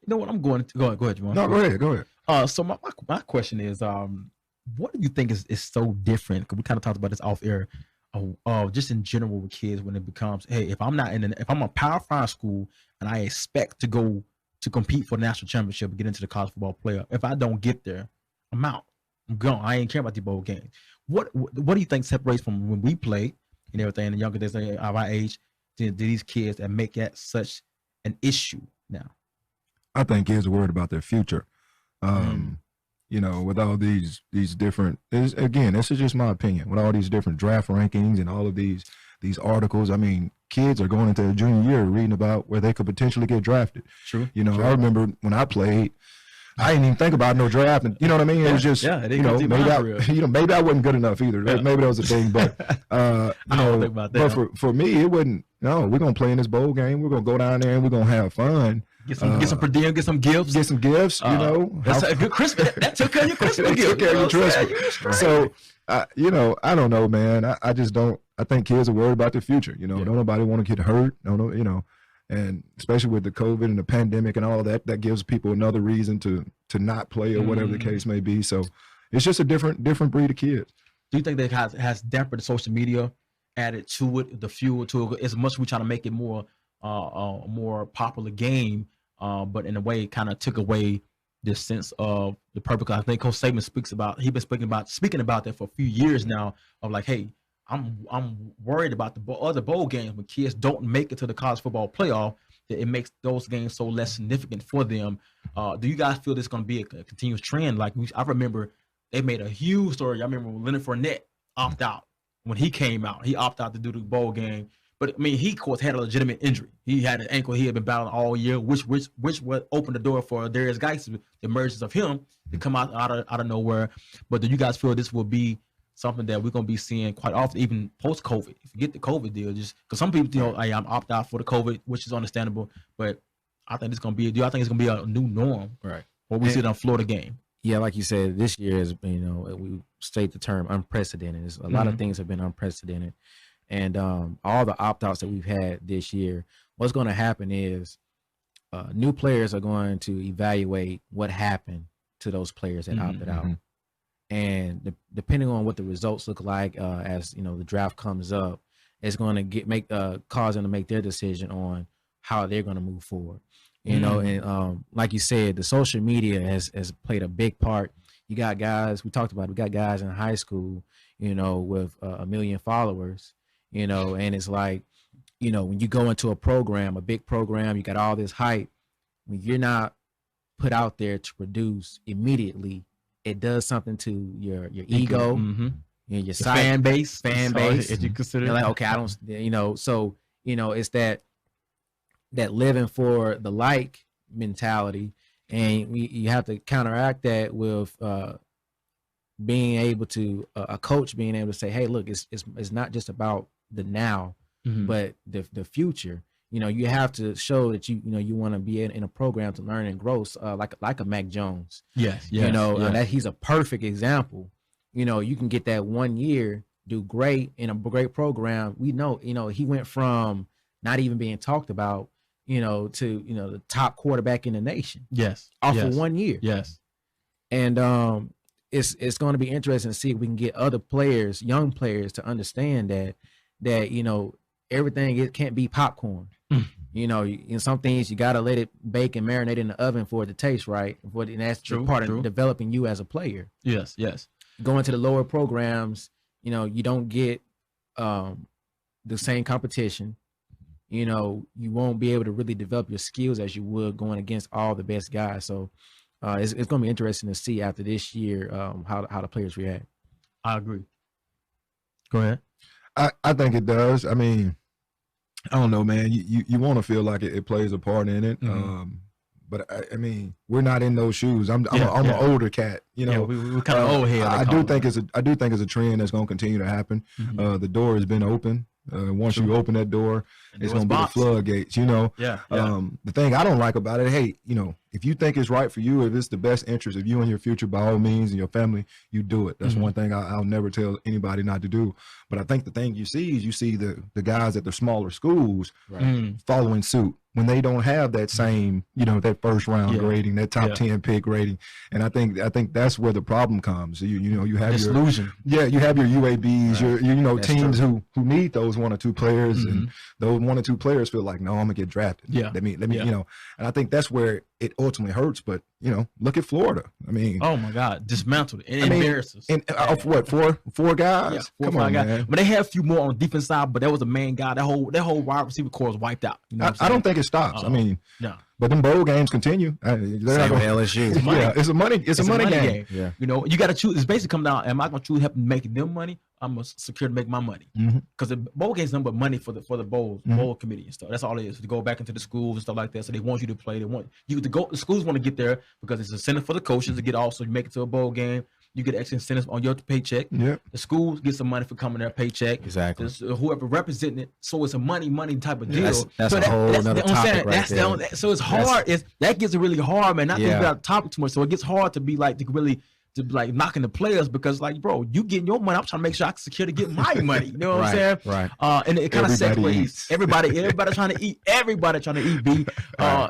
S1: You know what? I'm going to go ahead, Juwan.
S2: No, go ahead.
S1: So my question is, what do you think is so different? Because we kind of talked about this off air, just in general with kids when it becomes, hey, if I'm a Power 5 school and I expect to go to compete for the national championship and get into the college football playoff, if I don't get there, I'm out. I'm gone. I ain't care about the bowl games. What do you think separates from when we played and everything, the younger days of our age, to these kids that make that such an issue now?
S2: I think kids are worried about their future. With all these different, again, this is just my opinion, with all these different draft rankings and all of these articles, I mean, kids are going into their junior year reading about where they could potentially get drafted.
S1: True.
S2: True. I remember when I played, I didn't even think about no draft, and you know what I mean? It was just, maybe I wasn't good enough either. Yeah. Maybe that was a thing, but
S1: I don't think about that.
S2: But for me, it wasn't. No, we're gonna play in this bowl game. We're gonna go down there and we're gonna have fun.
S1: Get some per diem, get some gifts.
S2: That's
S1: a good Christmas. That took care of your Christmas gift.
S2: Took care of your Christmas. So, I don't know, man. I just don't. I think kids are worried about the future. Don't nobody want to get hurt. And especially with the COVID and the pandemic and all that, that gives people another reason to not play or whatever the case may be. So, it's just a different breed of kids.
S1: Do you think that has dampened the social media, added to it, the fuel to it? As much as we try to make it more popular game, but in a way kind of took away this sense of the purpose. I think Coach Saban he's been speaking about that for a few years now, of like, hey, I'm worried about the other bowl games when kids don't make it to the college football playoff, that it makes those games so less significant for them. Do you guys feel this is going to be a continuous trend? Like, I remember they made a huge story. I remember when Leonard Fournette opted out. When he came out, he opted out to do the bowl game. But I mean, he of course had a legitimate injury. He had an ankle he had been battling all year, which would open the door for Darius Geis, the emergence of him, to come out of nowhere. But do you guys feel this will be something that we're gonna be seeing quite often, even post COVID? If you get the COVID deal, just because some people, I'm opt out for the COVID, which is understandable. But I think it's gonna be. Do I think it's gonna be a new norm?
S4: Right.
S1: What we see on Florida game.
S4: Yeah, like you said, this year is, we state the term unprecedented. A lot of things have been unprecedented. And all the opt-outs that we've had this year, what's going to happen is new players are going to evaluate what happened to those players that opted out. And depending on what the results look like as the draft comes up, it's going to cause them to make their decision on how they're going to move forward. And like you said, the social media has played a big part. You got guys, we talked about it, we got guys in high school, with 1 million followers, and it's like, when you go into a program, a big program, you got all this hype. When you're not put out there to produce immediately, it does something to your ego, your
S1: fan base,
S4: as you consider. You're like, okay, I don't, so it's that living for the like mentality, and you have to counteract that with being able to a coach being able to say, hey, look, it's not just about the now, but the future. You have to show that you want to be in a program to learn and grow, like a Mac Jones.
S1: Yes.
S4: That he's a perfect example. You can get that 1 year, do great in a great program. We know, he went from not even being talked about, to the top quarterback in the nation.
S1: Yes.
S4: Off of 1 year.
S1: Yes.
S4: And it's going to be interesting to see if we can get other players, young players, to understand that you know, everything, it can't be popcorn. You know, in some things you gotta let it bake and marinate in the oven for it to taste right. And that's true, part of developing you as a player.
S1: Yes.
S4: Going to the lower programs, you know, you don't get the same competition. You know, you won't be able to really develop your skills as you would going against all the best guys. So it's going to be interesting to see after this year how the players react.
S1: I agree. Go ahead.
S2: I think it does. I mean, I don't know, man. You want to feel like it plays a part in it. But I mean, we're not in those shoes. I'm an older cat, you know.
S1: We're kind of old here.
S2: I do think it's a trend that's going to continue to happen. The door has been open. Once you open that door, it's going to be the floodgates, you know. The thing I don't like about it, hey, you know, if you think it's right for you, if it's the best interest of you and your future, by all means, and your family, you do it. That's one thing I'll never tell anybody not to do. But I think the thing you see is the guys at the smaller schools following suit when they don't have that same, you know, that first round grading, that top 10 pick rating. And I think that's where the problem comes. You know, you have
S1: disillusion.
S2: You have your UABs, your you know, that's teams who need those one or two players, and those one or two players feel like, no, I'm gonna get drafted. Let me you know. And I think that's where it ultimately hurts. But you know, look at Florida. I mean,
S1: oh my God, dismantled it. And embarrasses.
S2: And what, four guys?
S1: Come on, man. But they had a few more on the defense side, but that was the main guy. That whole wide receiver core was wiped out. You know,
S2: I don't think it stops. I mean,
S1: no.
S2: But them bowl games continue.
S4: Same with LSU.
S2: It's a money game.
S1: Yeah. You know, you got to choose. It's basically come down. Am I going to choose helping make them money? I'm going to secure to make my money. Because the bowl game's nothing but money for the bowl committee and stuff. That's all it is. To go back into the schools and stuff like that. So they want you to play. They want you to go. The schools want to get there because it's an incentive for the coaches to get also make it to a bowl game. You get extra incentives on your paycheck. The schools get some money for coming their paycheck.
S4: Exactly.
S1: Whoever representing it. So it's a money type of deal.
S4: That's a whole other topic right there.
S1: So it's hard. That gets really hard, man. Not thinking about the topic too much. So it gets hard to be knocking the players because, like, bro, you getting your money. I'm trying to make sure I can secure to get my money. You know what I'm saying?
S2: Right.
S1: And it kind of segues. Everybody trying to eat. Everybody trying to eat, B.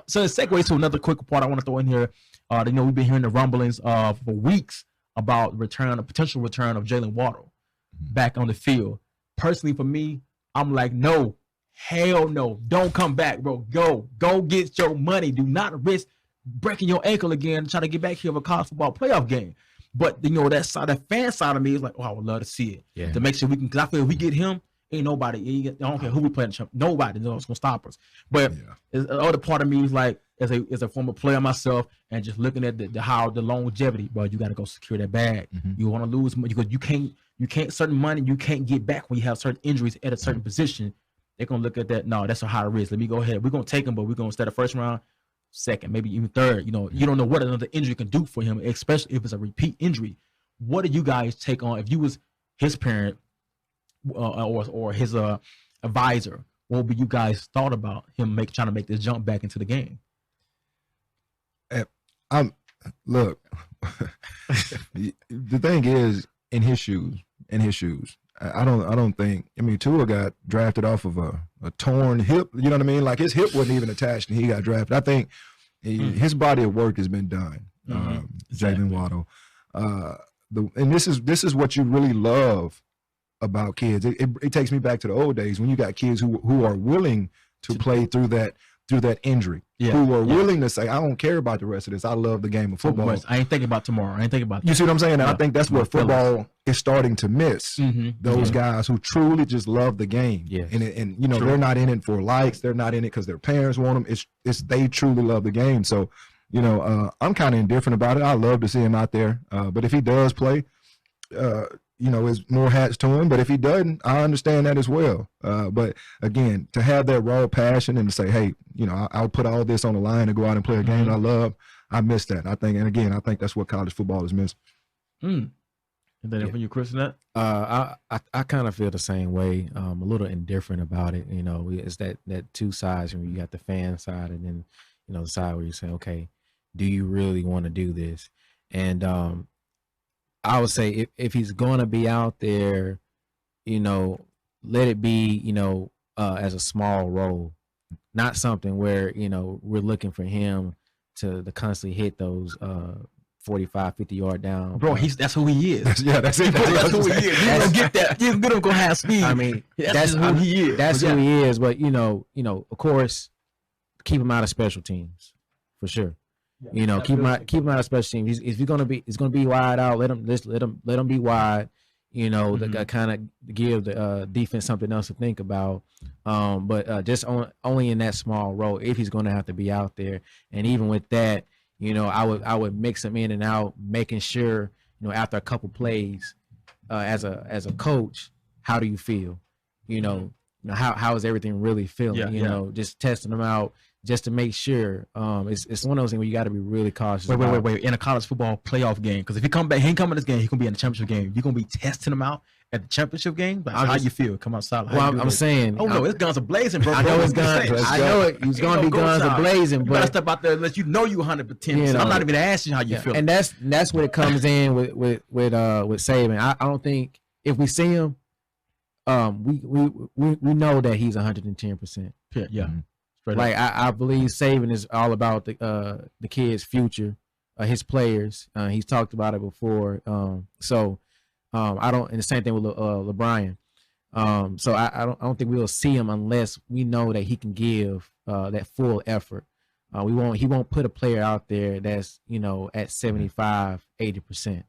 S1: So it segues to another quick part I want to throw in here. You know, we've been hearing the rumblings for weeks about a potential return of Jalen Waddle back on the field. Personally, for me, I'm like, no, hell no, don't come back, bro. Go get your money. Do not risk breaking your ankle again and try to get back here for a college football playoff game. But you know, that fan side of me is like, oh, I would love to see it to make sure we can. Because I feel if we get him, ain't nobody. I don't care who we playing. Nobody knows gonna stop us. But the other part of me is like, as a former player myself, and just looking at the longevity, bro, you got to go secure that bag. You want to lose money because you can't certain money you can't get back when you have certain injuries at a certain position. They're gonna look at that. No, that's a high risk. Let me go ahead. We're gonna take him, but we're gonna start the first round, second, maybe even third. You know, you don't know what another injury can do for him, especially if it's a repeat injury. What do you guys take on if you was his parent or his advisor? What would be you guys thought about him trying to make this jump back into the game?
S2: Look, the thing is, in his shoes, I don't think. I mean, Tua got drafted off of a torn hip. You know what I mean? Like his hip wasn't even attached, and he got drafted. I think his body of work has been done.
S1: Exactly.
S2: Jalen Waddle, and this is what you really love about kids. It takes me back to the old days when you got kids who are willing to play through that injury, who are willing to say, I don't care about the rest of this. I love the game of football.
S1: I ain't thinking about tomorrow. I ain't thinking about that.
S2: You see what I'm saying? And I think that's where football is starting to miss those guys who truly just love the game. And you know, they're not in it for likes. They're not in it because their parents want them. It's they truly love the game. So, you know, I'm kind of indifferent about it. I love to see him out there. But if he does play, you know, there's more hats to him. But if he doesn't, I understand that as well. But again, to have that raw passion and to say, hey, you know, I'll put all this on the line and go out and play a game I love, I miss that. I think that's what college football is missing.
S1: And then for you, Kris, that?
S4: I kind of feel the same way. A little indifferent about it. You know, it's that two sides where you got the fan side and then, you know, the side where you say, okay, do you really want to do this? And I would say if he's going to be out there, you know, let it be, you know, as a small role, not something where, you know, we're looking for him to constantly hit those 45, 50-yard down.
S1: Bro, that's who he is.
S2: That's it.
S1: That's who he is. You don't get that. You don't go half speed.
S4: I mean,
S1: that's who he is.
S4: That's who he is. But of course, keep him out of special teams for sure. Yeah, keep him out of special teams. If he's gonna be wide out, let him be wide. To kind of give the defense something else to think about. But just only in that small role if he's going to have to be out there. And even with that, I would mix him in and out, making sure after a couple plays, as a coach, how do you feel? How is everything really feeling? Just testing them out. Just to make sure, it's one of those things where you got to be really cautious.
S1: Wait! In a college football playoff game, because if he come back, he ain't coming this game. He gonna be in the championship game. You gonna be testing him out at the championship game. Like, how you feel? Come outside.
S4: Well, I'm saying.
S1: Oh no, his guns are blazing, bro.
S4: I know his guns. I know it. He's gonna be guns are blazing. But
S1: you gotta step out there and let you 100%. I'm not even asking how you feel.
S4: And that's what it comes in with Saban. I don't think if we see him, we know that he's 110%.
S1: Yeah.
S4: Mm-hmm. Like I believe Saban is all about the kids' future, his players. He's talked about it before. I don't. And the same thing with LeBron. So I don't think we'll see him unless we know that he can give that full effort. He won't put a player out there that's at 75, 80%.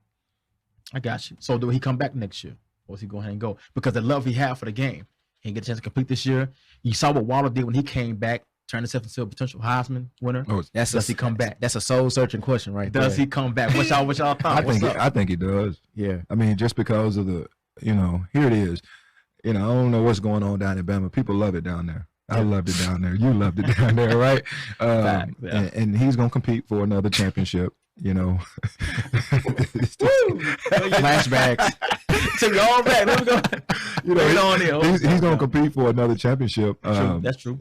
S1: I got you. So do he come back next year, or is he go ahead and go? Because the love he had for the game, he didn't get a chance to complete this year. You saw what Waddle did when he came back, turned himself into a potential Heisman winner. Does he come back?
S4: That's a soul searching question, right?
S1: Does he come back? What y'all thought?
S2: I think he does.
S4: Yeah.
S2: I mean, just because of the, here it is. I don't know what's going on down in Bama. People love it down there. I loved it down there. You loved it down there, right? And he's gonna compete for another championship.
S4: Flashbacks.
S1: Took it all back. Let me go.
S2: He's gonna compete for another championship.
S1: That's true.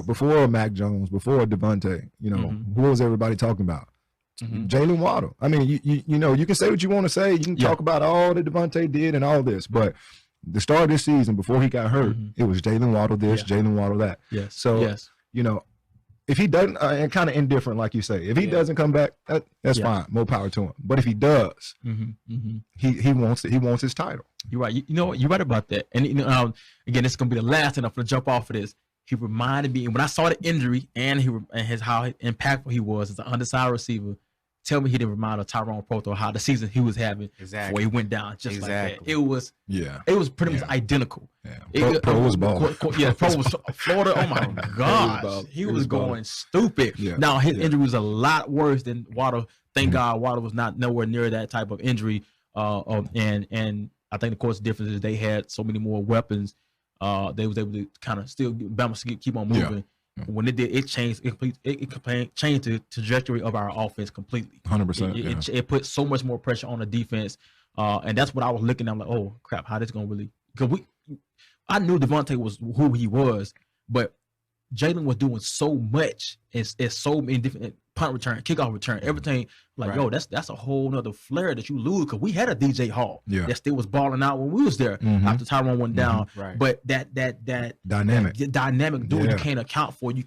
S2: Before Mac Jones, before Devonta, who was everybody talking about? Jalen Waddle. I mean, you can say what you want to say. You can talk about all that Devonta did and all this, but the start of this season, before he got hurt, it was Jalen Waddle this, Jalen Waddle that.
S1: Yes.
S2: So, if he doesn't, and kind of indifferent, like you say, if he doesn't come back, that's fine. More power to him. But if he does, he wants his title.
S1: You're right. You're right about that. And again, this is gonna be the last thing I'm gonna jump off of this. He reminded me, and when I saw the injury and how impactful he was as an undersized receiver, tell me he didn't remind of Tyrone Proto, how the season he was having before he went down, just like that. It was pretty much identical.
S2: Yeah. Pro was balling.
S1: Pro was Florida. Oh my gosh, he was going stupid. Yeah. Now his injury was a lot worse than Waddle. Thank God Waddle was not nowhere near that type of injury. And I think of course the difference is they had so many more weapons. They was able to kind of still keep on moving. Yeah. When it did, it changed. It changed the trajectory of our offense completely.
S2: 100%.
S1: It put so much more pressure on the defense, and that's what I was looking at. I'm like, oh crap, how this gonna really? Because I knew Devonta was who he was, but Jalen was doing so much. It's so many different punt return, kickoff return, everything. Like, yo, that's a whole nother flare that you lose, because we had a DJ Hall that still was balling out when we was there after Tyrone went down.
S2: Right.
S1: But that dynamic dude you can't account for. You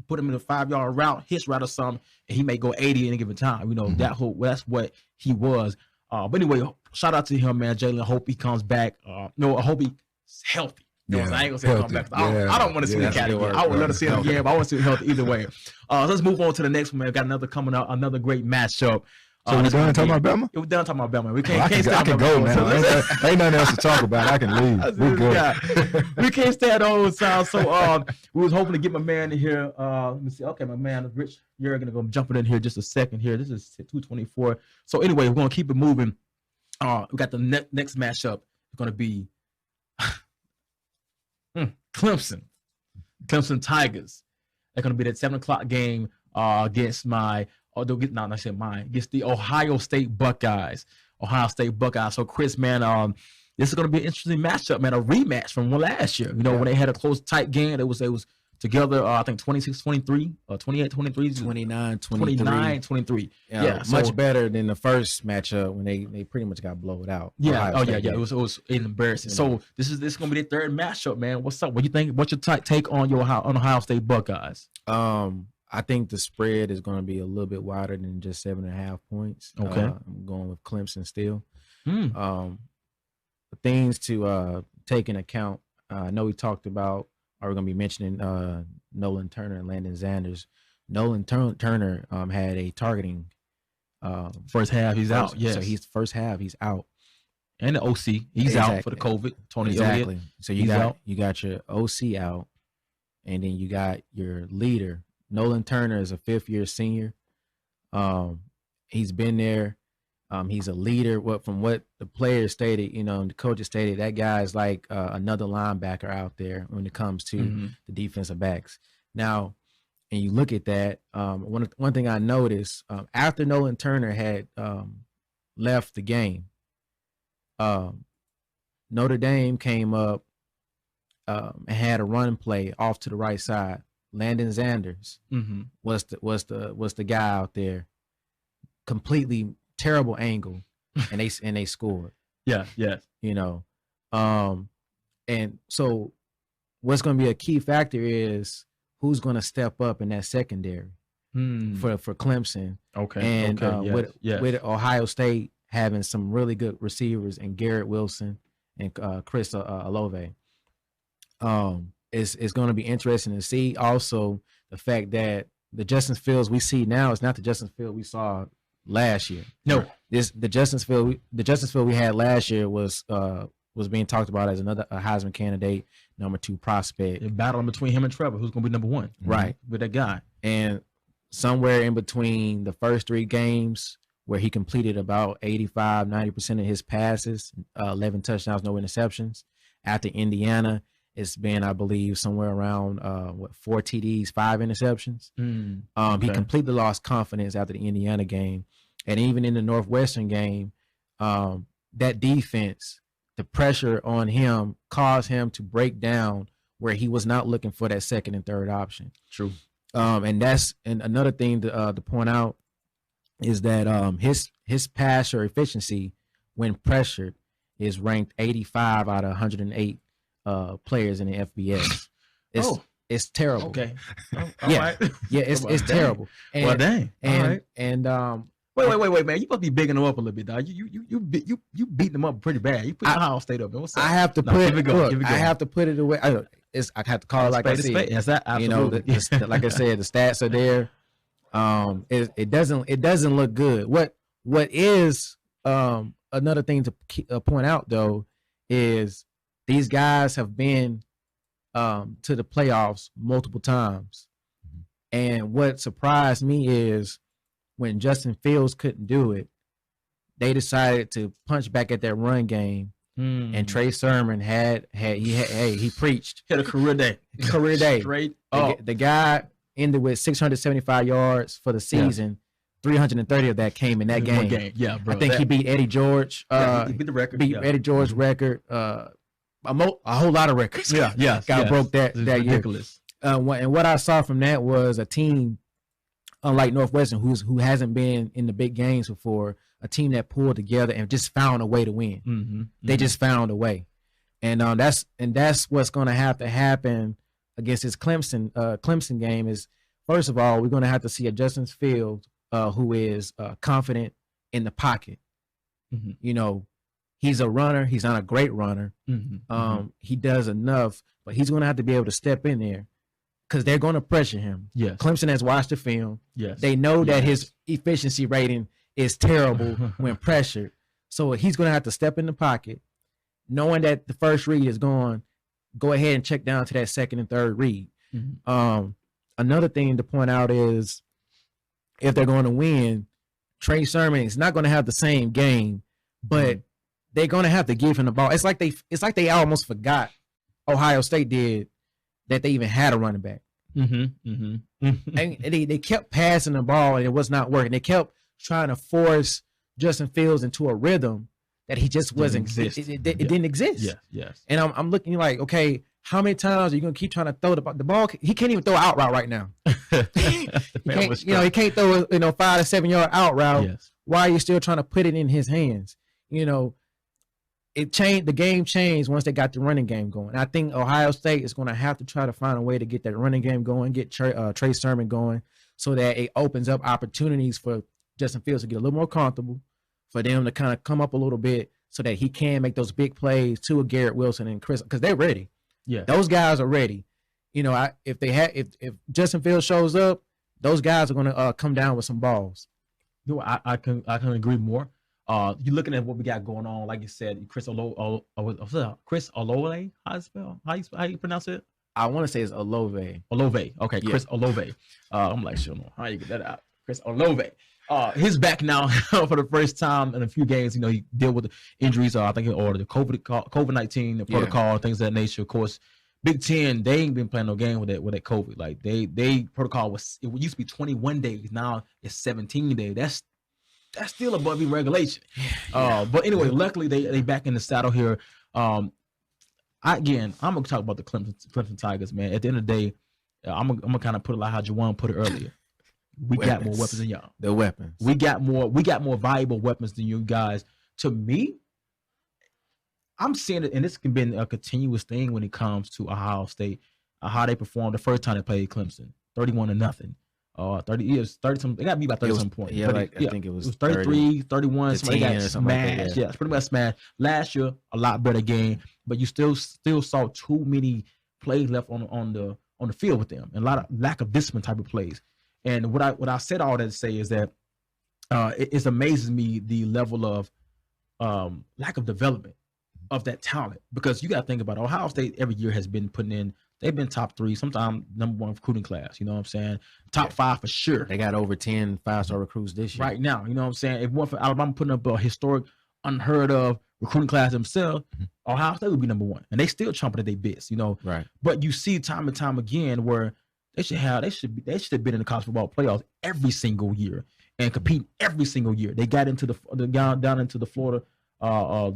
S1: put him in a 5-yard route, hits route or something, and he may go 80 in a given time. That's what he was. But anyway, shout out to him, man. Jalen, I hope he comes back. I hope he's healthy. I ain't gonna say come back. I don't want to see the cat again. I would love to see him again, but I want to see him healthy either way. So let's move on to the next one, man. We got another coming up, another great matchup.
S2: So we're done talking about Bama?
S1: We're done talking about Bama. We
S2: I can go now. Ain't nothing else to talk about. I can leave. We're good.
S1: We can't stay at the whole time. So we was hoping to get my man in here. Let me see. Okay, my man, Rich, you're going to go jumping in here just a second here. This is 2:24. So anyway, we're going to keep it moving. We got the next matchup. It's going to be Clemson Tigers. They're going to be that 7:00 game against against the Ohio State Buckeyes. So Kris, man, this is going to be an interesting matchup, man. A rematch from last year. When they had a close, tight game, it was together. I think 26-23, 28-23, 29-23.
S4: Yeah, much better than the first matchup when they pretty much got blown out.
S1: Yeah. It was embarrassing. So this is going to be the third matchup, man. What's up? What do you think? What's your take on Ohio State Buckeyes?
S4: I think the spread is going to be a little bit wider than just 7.5 points.
S1: Okay.
S4: I'm going with Clemson still.
S1: Hmm.
S4: Things to take into account. I know we talked about, are we going to be mentioning Nolan Turner and Landon Sanders. Nolan Turner had a targeting.
S1: First half, he's out. Yes.
S4: So he's first half, he's out.
S1: And the OC, he's out for the COVID. Tony Elliott.
S4: So you got your OC out, and then you got your leader. Nolan Turner is a 5th-year senior. He's been there. He's a leader. From what the players stated, the coaches stated, that guy is like another linebacker out there when it comes to the defensive backs. Now, and you look at that, one thing I noticed, after Nolan Turner had left the game, Notre Dame came up and had a run play off to the right side. Landon Sanders was the guy out there, completely terrible angle, and they scored.
S1: Yeah, yes.
S4: And so what's going to be a key factor is who's going to step up in that secondary for Clemson.
S1: Okay.
S4: And
S1: yes.
S4: with Ohio State having some really good receivers and Garrett Wilson and Chris Olave. It's going to be interesting to see also the fact that the Justin Fields we see now is not the Justin Fields we saw last year.
S1: No,
S4: the Justin Fields we had last year was being talked about as another Heisman candidate, number 2 prospect.
S1: A battle between him and Trevor, who's going to be number 1,
S4: right?
S1: With that guy.
S4: And somewhere in between the first 3 games where he completed about 85-90% of his passes, 11 touchdowns, no interceptions. After Indiana, it's been, I believe, somewhere around 4 TDs, 5 interceptions.
S1: Okay.
S4: He completely lost confidence after the Indiana game. And even in the Northwestern game, that defense, the pressure on him caused him to break down where he was not looking for that second and third option.
S1: True.
S4: And another thing to point out is that his passer efficiency when pressured is ranked 85 out of 108 players in the FBS. It's terrible.
S1: Okay.
S4: Yeah.
S1: Right.
S4: Yeah, it's terrible. And,
S1: well, dang. Wait, man! You must be bigging them up a little bit, dog. You beating them up pretty bad. You put Ohio State up. What's up?
S4: I have to
S1: give it go.
S4: I have to put it away. I have to call it like I said.
S1: Yes, absolutely.
S4: Like I said, the stats are there. It doesn't look good. What is another thing to point out though is these guys have been to the playoffs multiple times, and what surprised me is when Justin Fields couldn't do it, they decided to punch back at that run game. And Trey Sermon he preached.
S1: Had a career day.
S4: Straight up. The guy ended with 675 yards for the season. 330 of that came in that game.
S1: Yeah, bro.
S4: I think he beat Eddie George.
S1: He beat the record.
S4: Eddie George's record. A whole lot of records. Broke that
S1: ridiculous.
S4: Year. And what I saw from that was a team, unlike Northwestern, who hasn't been in the big games before, a team that pulled together and just found a way to win. They just found a way, and that's what's going to have to happen against this Clemson game. Is first of all, we're going to have to see a Justin Fields who is confident in the pocket. He's a runner. He's not a great runner. He does enough, but he's going to have to be able to step in there because they're going to pressure him.
S1: Yes.
S4: Clemson has watched the film.
S1: Yes.
S4: They know that his efficiency rating is terrible when pressured. So he's going to have to step in the pocket, knowing that the first read is gone. Go ahead and check down to that second and third read. Another thing to point out is if they're going to win, Trey Sermon is not going to have the same game, but they're going to have to give him the ball. It's like they almost forgot, Ohio State did, that they even had a running back. And they kept passing the ball and it was not working. They kept trying to force Justin Fields into a rhythm that he just wasn't. It didn't exist.
S1: Yes.
S4: And I'm looking like, okay, how many times are you gonna keep trying to throw the ball? He can't even throw an out route right now. he can't throw a 5 to 7 yard out route.
S1: Yes.
S4: Why are you still trying to put it in his hands? the game changed once they got the running game going. I think Ohio State is going to have to try to find a way to get that running game going, get Trey Sermon going, so that it opens up opportunities for Justin Fields to get a little more comfortable, for them to kind of come up a little bit so that he can make those big plays to a Garrett Wilson and Kris, because they're ready.
S1: Yeah,
S4: those guys are ready. You know, if Justin Fields shows up, those guys are going to come down with some balls.
S1: You know, I can agree more. You're looking at what we got going on, like you said, Kris Olave. How you pronounce it?
S4: I want to say it's Olave.
S1: Olave. Okay, yeah. Kris Olave. I'm like, sure, how you get that out? Kris Olave. He's back now for the first time in a few games. You know, he dealt with the injuries, I think, or the COVID-19, the protocol, things of that nature. Of course, Big Ten, they ain't been playing no game with that COVID. Like they protocol it used to be 21 days, now it's 17 days. That's still above even regulation. But anyway, luckily they back in the saddle here. I'm gonna talk about the Clemson Tigers, man. At the end of the day, I'm gonna kind of put it like how Juwan put it earlier. We got more weapons than y'all.
S4: The weapons.
S1: We got more valuable weapons than you guys. To me, I'm seeing it, and this can be a continuous thing when it comes to Ohio State, how they performed the first time they played Clemson, 31-0. 30 years, 30 something. They got me by 30 some points.
S4: Yeah, I think it was
S1: 33, 31. Somebody got smashed.
S4: Like
S1: yeah, it's pretty much smashed. Last year, a lot better game, but you still saw too many plays left on the field with them, and a lot of lack of discipline type of plays. And what I said all that to say is that it amazes me the level of lack of development of that talent, because you got to think about it. Ohio State every year has been putting in. They've been top 3, sometimes number 1 recruiting class. You know what I'm saying? Top 5 for sure.
S4: They got over 10 5-star recruits this year.
S1: Right now, you know what I'm saying? If one for Alabama putting up a historic, unheard of recruiting class themselves, Ohio State would be number 1, and they still chomping at their bits. You know,
S4: right?
S1: But you see time and time again where they should have been in the college football playoffs every single year and compete every single year. They got into down into the Florida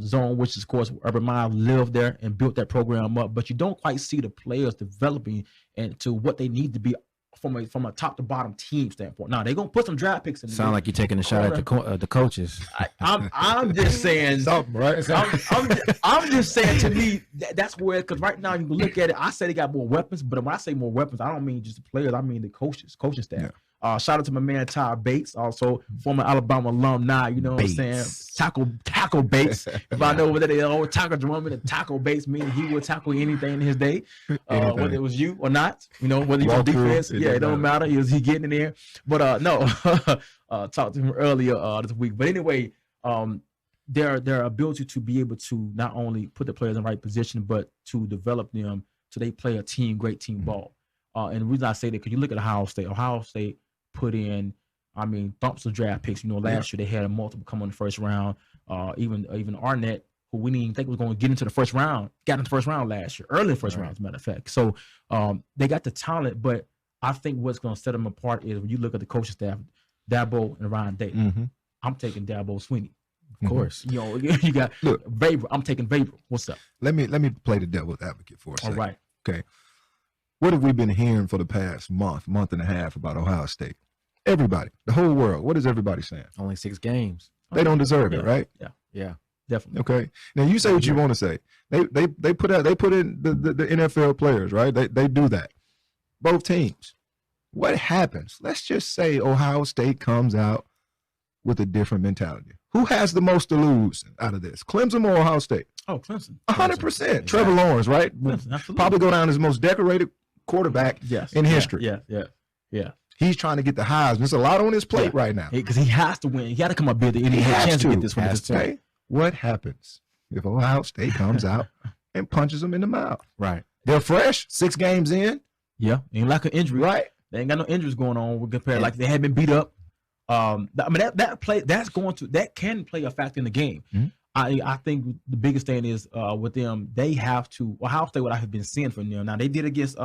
S1: zone, which is, of course, Urban Meyer lived there and built that program up, but you don't quite see the players developing into what they need to be from a top to bottom team standpoint. Now they're gonna put some draft picks in.
S4: Sound like you're taking a shot at the coaches.
S1: I'm just saying something, right? I'm just saying, to me, that's where, because right now you can look at it. I say they got more weapons, but when I say more weapons, I don't mean just the players. I mean the coaching staff. Yeah. Shout out to my man Ty Bates, also former Alabama alumni. You know what I'm saying? Tackle Bates. If I know whether they always tackle Drummond and tackle Bates, meaning he will tackle anything in his day, whether it was you or not. You know, whether he's on defense, it don't matter. Is he getting in there? But no, talked to him earlier this week. But anyway, their ability to be able to not only put the players in the right position, but to develop them so they play a great team ball. And the reason I say that, because you look at Ohio State put in, thumps of draft picks. You know, last year they had multiple come on the first round. Even Arnett, who we didn't even think was going to get into the first round, got into the first round last year, early in the first round, as a matter of fact. So they got the talent, but I think what's going to set them apart is when you look at the coaching staff, Dabo and Ryan Day. I'm taking Dabo Swinney. Of course. You know, you got Vabra. I'm taking Vabra. What's up?
S2: Let me play the devil's advocate for a second.
S1: All right.
S2: Okay. What have we been hearing for the past month and a half about Ohio State? Everybody, the whole world. What is everybody saying?
S4: Only 6 games.
S2: They don't deserve it, right?
S4: Yeah,
S1: definitely.
S2: Okay. Now you say what you want to say. They put in the NFL players, right? They do that. Both teams. What happens? Let's just say Ohio State comes out with a different mentality. Who has the most to lose out of this? Clemson or Ohio State?
S1: Oh, Clemson.
S2: 100%. Trevor Lawrence, right?
S1: Clemson,
S2: probably go down as the most decorated quarterback in history.
S1: Yeah.
S2: He's trying to get the Heisman. There's a lot on his plate right now.
S1: Because he has to win. He got to come up big. He has a chance to get this one.
S2: Okay. What happens if Ohio State comes out and punches them in the mouth?
S4: Right.
S2: They're fresh, 6 games in.
S1: Yeah. Ain't like an injury.
S2: Right.
S1: They ain't got no injuries going on compared. Like they had been beat up. That can play a factor in the game. I think the biggest thing is with them, they have to. Ohio State, what I have been seeing from them. Now they did against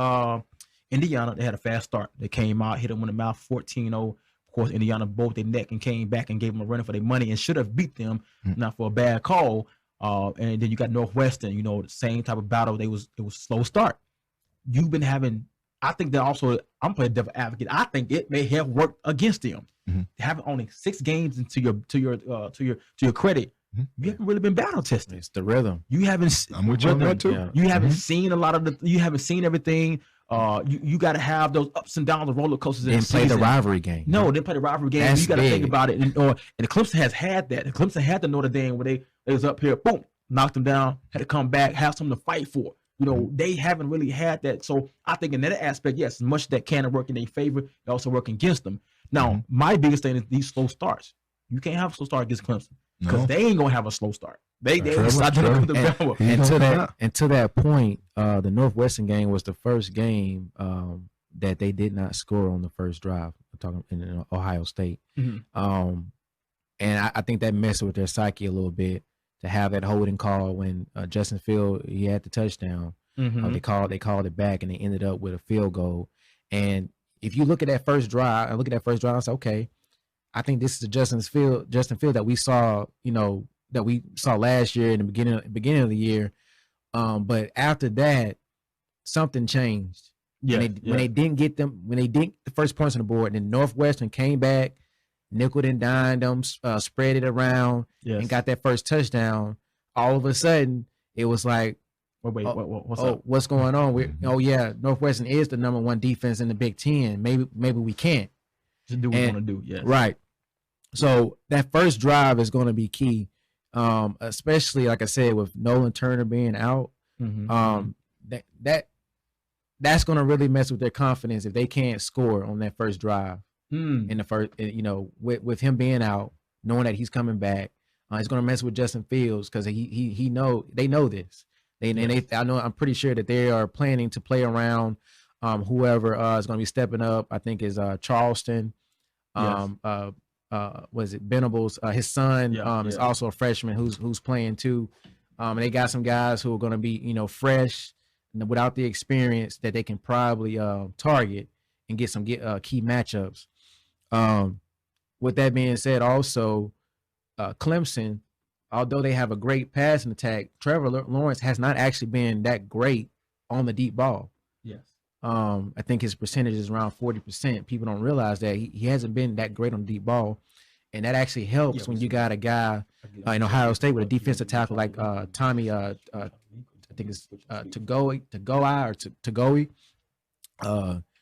S1: Indiana. They had a fast start. They came out, hit them in the mouth, 14-0. Of course, Indiana broke their neck and came back and gave them a run for their money and should have beat them, not for a bad call. And then you got Northwestern. You know, the same type of battle. It was slow start. You've been having. I think that also. I'm playing devil advocate. I think it may have worked against them. Having only 6 games into your credit. You haven't really been battle tested.
S4: It's the rhythm.
S1: You haven't.
S2: I'm with you on that too.
S1: You haven't seen a lot of the. You haven't seen everything. You got to have those ups and downs, the roller coasters.
S4: Didn't play the rivalry game.
S1: No, didn't play the rivalry game.
S4: That's
S1: you got to think
S4: big.
S1: about it. And Clemson has had that. And Clemson had the Notre Dame where they was up here, boom, knocked them down, had to come back, have something to fight for. They haven't really had that. So I think in that aspect, yes, as much that can work in their favor, it also work against them. Now, my biggest thing is these slow starts. You can't have a slow start against Clemson because they ain't gonna have a slow start. They decide to come to the
S4: And to that point, the Northwestern game was the first game that they did not score on the first drive. I'm talking in Ohio State, and I think that messed with their psyche a little bit to have that holding call when Justin Field he had the touchdown. They called it back, and they ended up with a field goal. And if you look at that first drive, I say, okay, I think this is the Justin Field that we saw, that we saw last year in the beginning of the year. But after that, something changed. When they didn't get the first points on the board, and then Northwestern came back, nickeled and dimed them, spread it around, and got that first touchdown. All of a sudden, it was like, what's going on? Northwestern is the number 1 defense in the Big Ten. Maybe we can't
S1: just do what we want to do. Yeah,
S4: right. So that first drive is going to be key, especially like I said with Nolan Turner being out. That's going to really mess with their confidence if they can't score on that first drive. In the first, with him being out, knowing that he's coming back, it's going to mess with Justin Fields because they know this. I'm pretty sure that they are planning to play around whoever is going to be stepping up. I think is Charleston. Was it Venables? His son is also a freshman who's playing too. And they got some guys who are going to be fresh without the experience that they can probably target and get some key matchups. With that being said, also Clemson, although they have a great passing attack, Trevor Lawrence has not actually been that great on the deep ball.
S1: Yes.
S4: I think his percentage is around 40%. People don't realize that he hasn't been that great on the deep ball, and that actually helps when you got a guy in Ohio State with a defensive tackle like Tommy. I think it's Tagoe.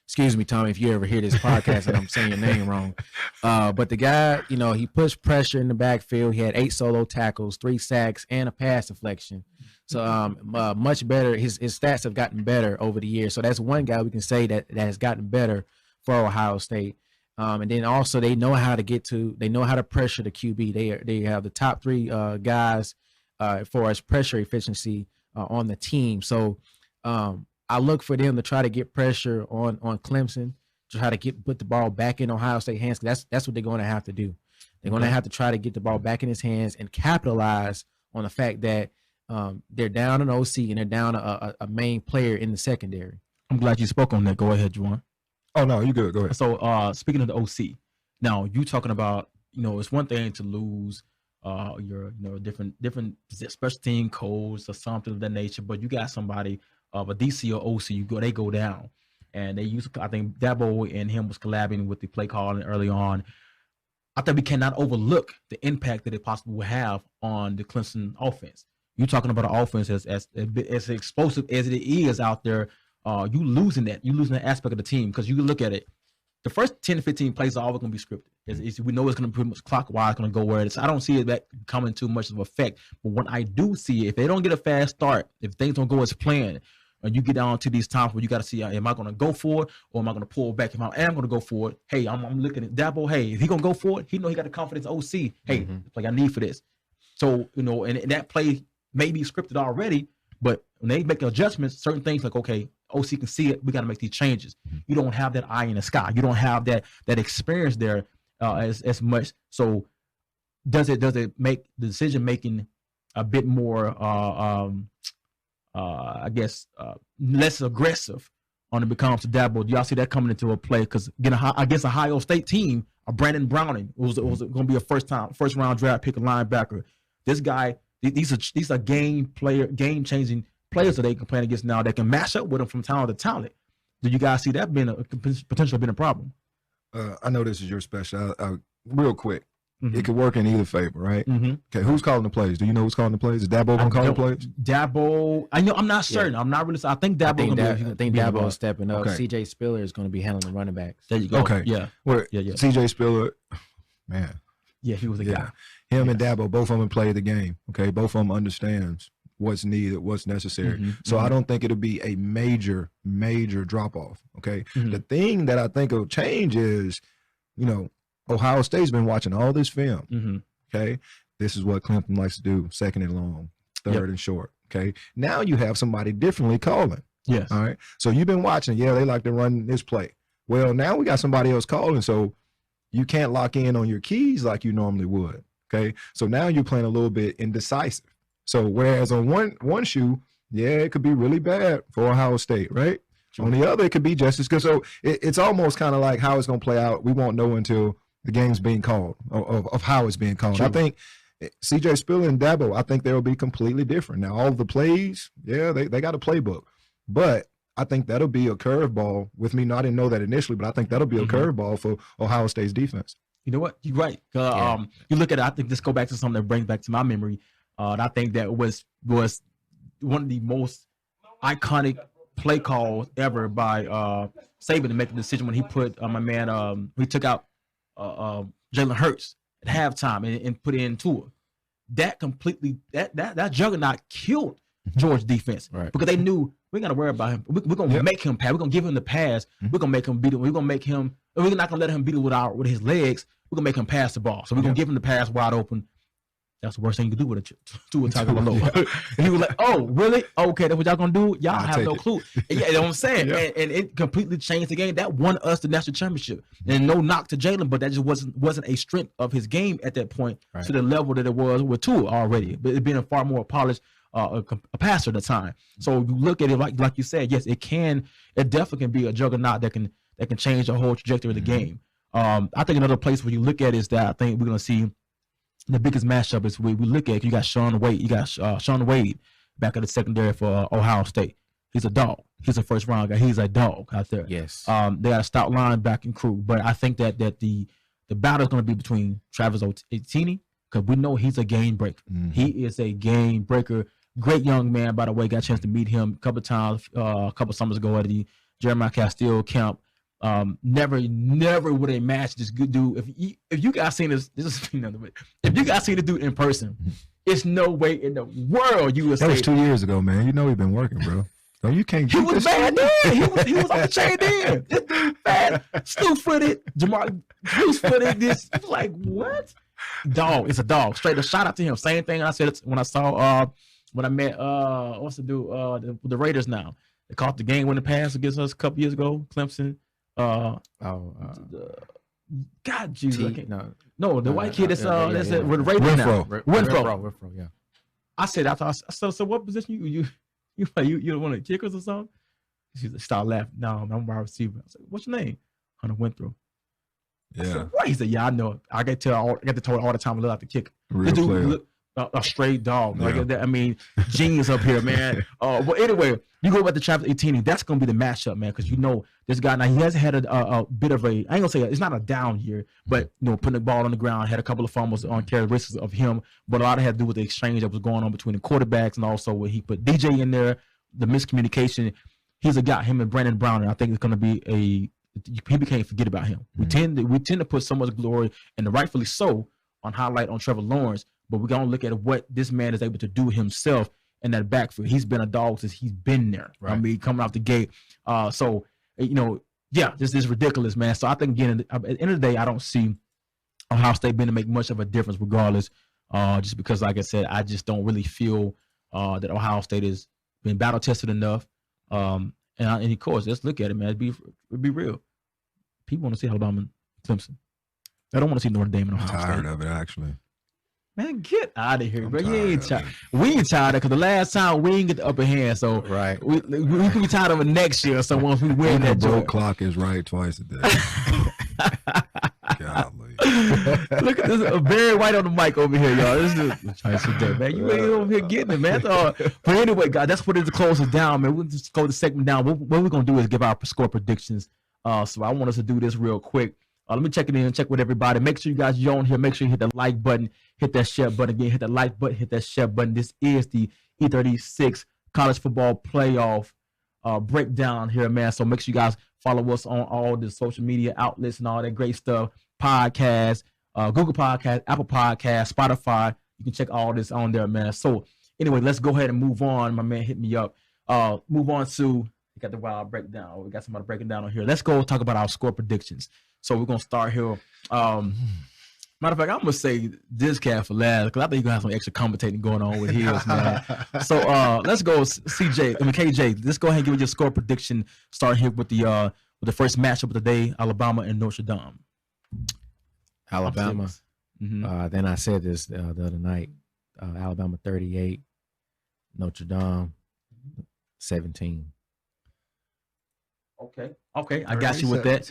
S4: Excuse me, Tommy, if you ever hear this podcast and I'm saying your name wrong. But the guy, he pushed pressure in the backfield. He had 8 solo tackles, 3 sacks, and a pass deflection. So much better. His stats have gotten better over the years. So that's one guy we can say that has gotten better for Ohio State. And then also they know how to pressure the QB. They have the top 3 guys for as pressure efficiency on the team. So I look for them to try to get pressure on Clemson, to try to put the ball back in Ohio State hands. That's what they're going to have to do. They're going to have to try to get the ball back in his hands and capitalize on the fact that they're down an OC and they're down a main player in the secondary.
S1: I'm glad you spoke on that. Go ahead, Juwan.
S2: Oh no, you good. Go ahead.
S1: So speaking of the OC, now you talking about it's one thing to lose your different special team codes or something of that nature, but you got somebody of a DC or OC, they go down, and they I think Dabo and him was collabing with the play calling early on. I think we cannot overlook the impact that it possibly will have on the Clemson offense. You talking about an offense as explosive as it is out there. You losing that aspect of the team because you look at it. The first 10 to 15 plays are always going to be scripted. We know it's going to be pretty much clockwise, going to go where it is. I don't see it that coming too much of an effect. But when I do see it, if they don't get a fast start, if things don't go as planned, and you get down to these times where you got to see, am I going to go for it or am I going to pull back? If I am going to go for it, hey, I'm looking at Dabo. Hey, if he going to go for it, he know he got the confidence OC. Hey, like I need for this. So, and that play may be scripted already, but when they make adjustments, certain things like, okay, OC can see it. We got to make these changes. You don't have that eye in the sky. You don't have that experience there as much. So does it make the decision making a bit more, less aggressive on the comes to Dabo? Do y'all see that coming into a play? Because again, against Ohio State team, Brandon Browning was going to be a first round draft pick, a linebacker. This guy, these are game changing players that they can play against now that can match up with them from talent to talent. Do you guys see that being potentially being a problem?
S2: I know this is your special. Real quick, it could work in either favor, right? Okay, who's calling the plays? Do you know who's calling the plays? Is Dabo gonna call the plays?
S1: Dabo, I know. I'm not certain. I'm not really. I think Dabo.
S4: I think Dabo is stepping up. CJ Spiller is going to be handling the running backs.
S1: There you go.
S2: Okay.
S1: Yeah.
S2: Well, CJ Spiller, man.
S1: Yeah, he was the guy.
S2: Him and Dabo, both of them played the game. Okay, both of them understands what's needed, what's necessary. So I don't think it'll be a major drop off. Okay. The thing that I think will change is, Ohio State's been watching all this film. Okay. This is what Clemson likes to do: second and long, third and short. Okay. Now you have somebody differently calling.
S1: Yes.
S2: All right. So you've been watching. Yeah, they like to run this play. Well, now we got somebody else calling. So you can't lock in on your keys like you normally would. Okay. So now you're playing a little bit indecisive. So whereas on one shoe, it could be really bad for Ohio State, right? Sure. On the other, it could be just as good. So it's almost kind of like how it's going to play out. We won't know until the game's being called, of how it's being called. Sure. I think CJ Spiller and Dabo, I think they'll be completely different. Now, all of the plays, they got a playbook. But I think that'll be a curveball with me. No, I didn't know that initially, but I think that'll be a curveball for Ohio State's defense.
S1: You know what? You're right. You look at it, I think this go back to something that brings back to my memory. And I think that was one of the most iconic play calls ever by Saban to make the decision when he put he took out Jalen Hurts at halftime and put in Tua. That completely that juggernaut killed Georgia's defense because they knew we ain't got to worry about him. We're gonna make him pass. We're gonna give him the pass. We're gonna make him beat him. We're gonna make him. We're not gonna let him beat it with his legs. We're gonna make him pass the ball. So we're gonna give him the pass wide open. That's the worst thing you can do with a Tagovailoa. And he was like, "Oh, really? Okay, that's what y'all gonna do? Y'all have no clue." Yeah, you know what I'm saying? And it completely changed the game. That won us the national championship. And no knock to Jalen, but that just wasn't a strength of his game at that point to the level that it was with Tua already. But it being a far more polished a passer at the time. So you look at it like you said, yes, it definitely can be a juggernaut that can change the whole trajectory of the game. I think another place where you look at is that I think we're gonna see the biggest matchup is we look at. You got Shaun Wade. You got Shaun Wade back at the secondary for Ohio State. He's a dog. He's a first round guy. He's a dog out there.
S4: Yes.
S1: They got a stout linebacking crew, but I think that the battle is going to be between Travis Etienne, because we know he's a game breaker. He is a game breaker. Great young man, by the way. Got a chance to meet him a couple times, a couple summers ago at the Jeremiah Castile camp. Never would they match this good dude. If you guys seen this is another way. If you guys seen the dude in person, it's no way in the world you would say.
S2: That was 2 years ago, man. You know we've been working, bro. So you can't.
S1: He was bad then. He was on the chain then. This dude bad, slew-footed, Jamar, loose-footed. This like what? Dog. It's a dog. Straight up. Shout out to him. Same thing I said when I saw when I met what's the dude the Raiders now. They caught the game-winning pass against us a couple years ago. Clemson. God, Jesus! No, the white kid that's with the Raiders now.
S4: Renfro, yeah.
S1: I said, so what position you want to kick us or something? She started laughing. No, I'm wide receiver. I said, what's your name? Hunter Winthrop.
S2: Yeah.
S1: I said, what? He said, yeah, I know. I get to told all the time I look like the kicker.
S2: Real player.
S1: A straight dog. Yeah. Like that. I mean, genius up here, man. Well, anyway, you go about the Travis Etienne. That's gonna be the matchup, man, because you know this guy now. He has had a bit of a. I ain't gonna say it's not a down year, but putting the ball on the ground, had a couple of fumbles on characteristics of him, but a lot of it had to do with the exchange that was going on between the quarterbacks, and also when he put DJ in there, the miscommunication. He's a guy. Him and Brandon Brown, and I think it's gonna be people can't forget about him. We tend to put so much glory, and rightfully so, on highlight on Trevor Lawrence. But we're going to look at what this man is able to do himself in that backfield. He's been a dog since he's been there. Right. I mean, coming off the gate. So, this is ridiculous, man. So I think, again, at the end of the day, I don't see Ohio State being to make much of a difference regardless, just because, like I said, I just don't really feel that Ohio State has been battle-tested enough. And of course, let's look at it, man. It'd be real. People want to see Alabama and Clemson. They don't want to see Notre Dame and Ohio State.
S2: I'm tired of it, actually.
S1: Man, get out of here, bro. You ain't tired. We ain't tired of it because the last time we ain't get the upper hand. So we can be tired of it next year. So once we win that
S2: joint. Clock is right twice a day. Golly.
S1: Look at this. Barry White on the mic over here, y'all. This is twice a day, man. You ain't over here getting it, man. But anyway, guys, that's what it is to close us down, man. We'll just go the segment down. What we're going to do is give our score predictions. So I want us to do this real quick. Let me check it in and check with everybody. Make sure you guys join here. Make sure you hit the like button, hit that share button again, hit the like button, hit that share button. This is the E36 College Football Playoff breakdown here, man. So make sure you guys follow us on all the social media outlets and all that great stuff. Podcasts, Google Podcasts, Apple Podcasts, Spotify. You can check all this on there, man. So anyway, let's go ahead and move on. My man hit me up. Move on to, we got the wild breakdown. We got somebody breaking down on here. Let's go talk about our score predictions. So we're going to start here. Matter of fact, I'm going to say this cat for last because I think you're going to have some extra commentating going on with his, man. So let's go, KJ. Let's go ahead and give me your score prediction. Start here with the first matchup of the day, Alabama and Notre Dame.
S4: Alabama. Then I said this the other night. Alabama 38, Notre Dame 17.
S1: Okay, I got you with that.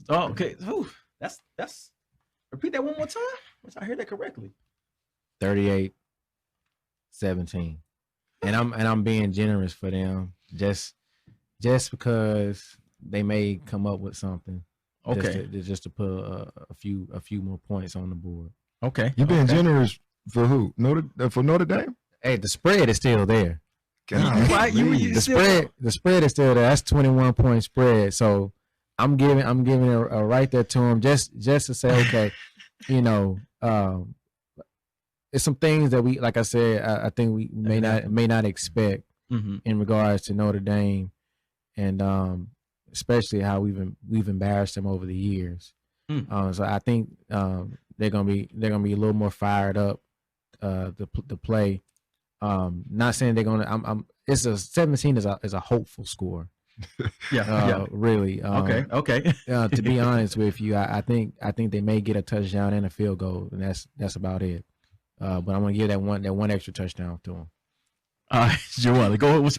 S1: Oh, okay. Ooh, that's repeat that one more time. I heard that correctly.
S4: 38-17. And I'm being generous for them just because they may come up with something.
S1: Okay.
S4: Just to put a few more points on the board.
S1: Okay.
S2: You being generous for who? For Notre Dame?
S4: Hey, the spread is still there.
S2: God,
S4: the spread is still there. That's 21-point spread. So I'm giving it right there to him just to say, okay, it's some things that we, like I said, I think we may not expect in regards to Notre Dame, and especially how we've embarrassed them over the years. So I think they're gonna be a little more fired up to play. Not saying they're gonna. It's a 17 is a hopeful score. Really.
S1: Okay.
S4: To be honest with you, I think they may get a touchdown and a field goal, and that's about it. But I'm gonna give that one extra touchdown to them.
S1: Juwan, go. What's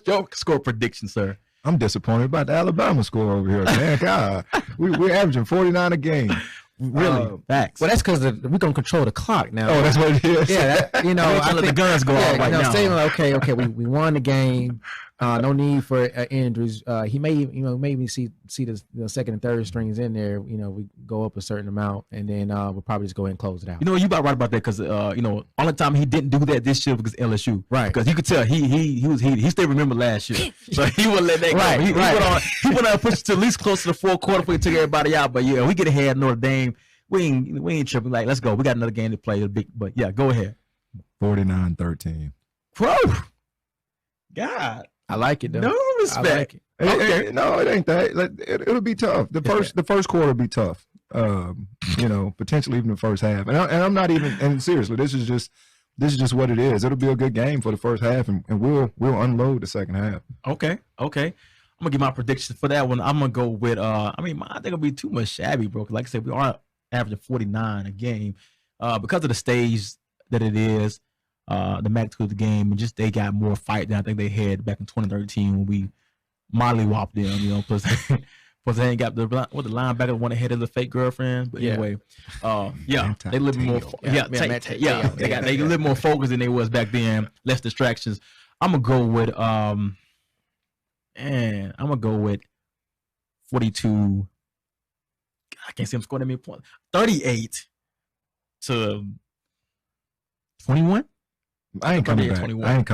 S1: your score prediction, sir?
S2: I'm disappointed about the Alabama score over here, man. God, we're averaging 49 a game.
S1: Really? Facts.
S4: Well, that's because we're gonna control the clock now.
S2: Oh, that's what it is.
S4: Yeah, I
S1: let the guns go off right now.
S4: Saying okay, we won the game. No need for injuries. He may maybe see the second and third strings in there. We go up a certain amount, and then we'll probably just go ahead and close it out.
S1: You about right about that because only time he didn't do that this year because LSU.
S4: Right.
S1: Because you could tell he still remember last year, so he wouldn't let that go. He went on push to at least close to the fourth quarter before he took everybody out. But yeah, we get ahead Notre Dame. We ain't tripping. Like, let's go. We got another game to play. But yeah, go ahead.
S2: 49-13.
S1: Bro, God.
S4: I like it though.
S1: No respect.
S4: I like it.
S2: Okay. No, it ain't that. It'll be tough. The first quarter will be tough. Potentially even the first half. And I'm not even. And seriously, this is just what it is. It'll be a good game for the first half, and we'll unload the second half.
S1: Okay. I'm gonna give my prediction for that one. I'm gonna go with. I think it'll be too much shabby, bro. Like I said, we are averaging 49 a game, because of the stage that it is. The magnitude of the game, and just they got more fight than I think they had back in 2013 when we mollywopped them, plus they ain't got the linebacker one ahead of the fake girlfriend. But anyway, they live more. They live more focused than they was back then. Less distractions. I'm gonna go with 42. I can't see him scoring that many points. 38 to 21.
S2: I ain't coming back. I ain't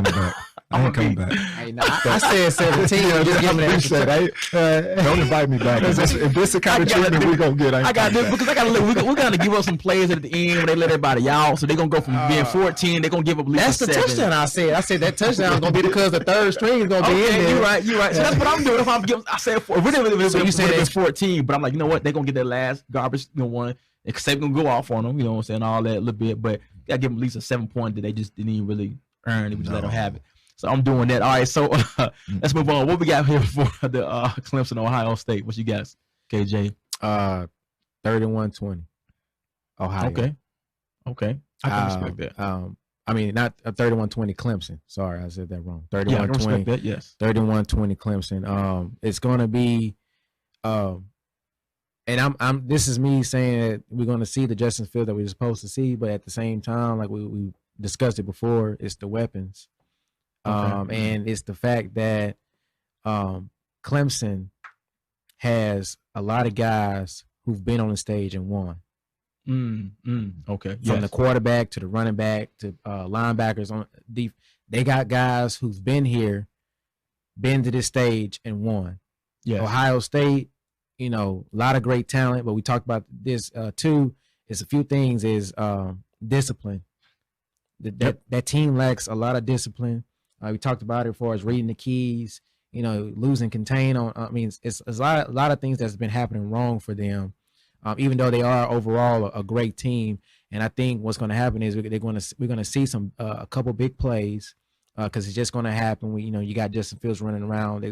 S2: coming back.
S4: Hey, I said 17. Just give me that.
S2: Don't invite me back. If this is the kind of treatment we're going to get,
S1: I got this because we're going to give up some plays at the end when they let everybody out. So they're going to go from being 14. They're going to give up at least
S4: That's the touchdown I said that touchdown is going to be because the third string is going to be in there.
S1: You're right. So that's what I'm doing. If I'm giving, I said, so you said it's 14, but I'm like, you know what? They're going to get that last garbage one. Because they're going to go off on them, what I'm saying, all that a little bit. But you got to give them at least a 7 point that they just didn't even really earn. They just let them have it. So I'm doing that. All right, so let's move on. What we got here for the Clemson, Ohio State? What you guys, KJ?
S4: 31-20. Ohio.
S1: Okay. I can respect that.
S4: Not 31-20 Clemson. Sorry, I said that wrong. 31-20.
S1: Yeah, I can respect that, yes.
S4: 31-20 Clemson. It's going to be and I'm this is me saying that we're going to see the Justin Field that we're supposed to see, but at the same time, like we discussed it before, it's the weapons. And it's the fact that Clemson has a lot of guys who've been on the stage and won.
S1: Okay.
S4: From the quarterback to the running back to linebackers on they got guys who've been here, been to this stage and won.
S1: Yes.
S4: Ohio State, a lot of great talent, but we talked about this too. Is a few things is discipline. That team lacks a lot of discipline. We talked about it as far as reading the keys, losing contain on. It's a lot of things that's been happening wrong for them. Even though they are overall a great team, and I think what's going to happen is we're going to see a couple big plays because it's just going to happen. You got Justin Fields running around.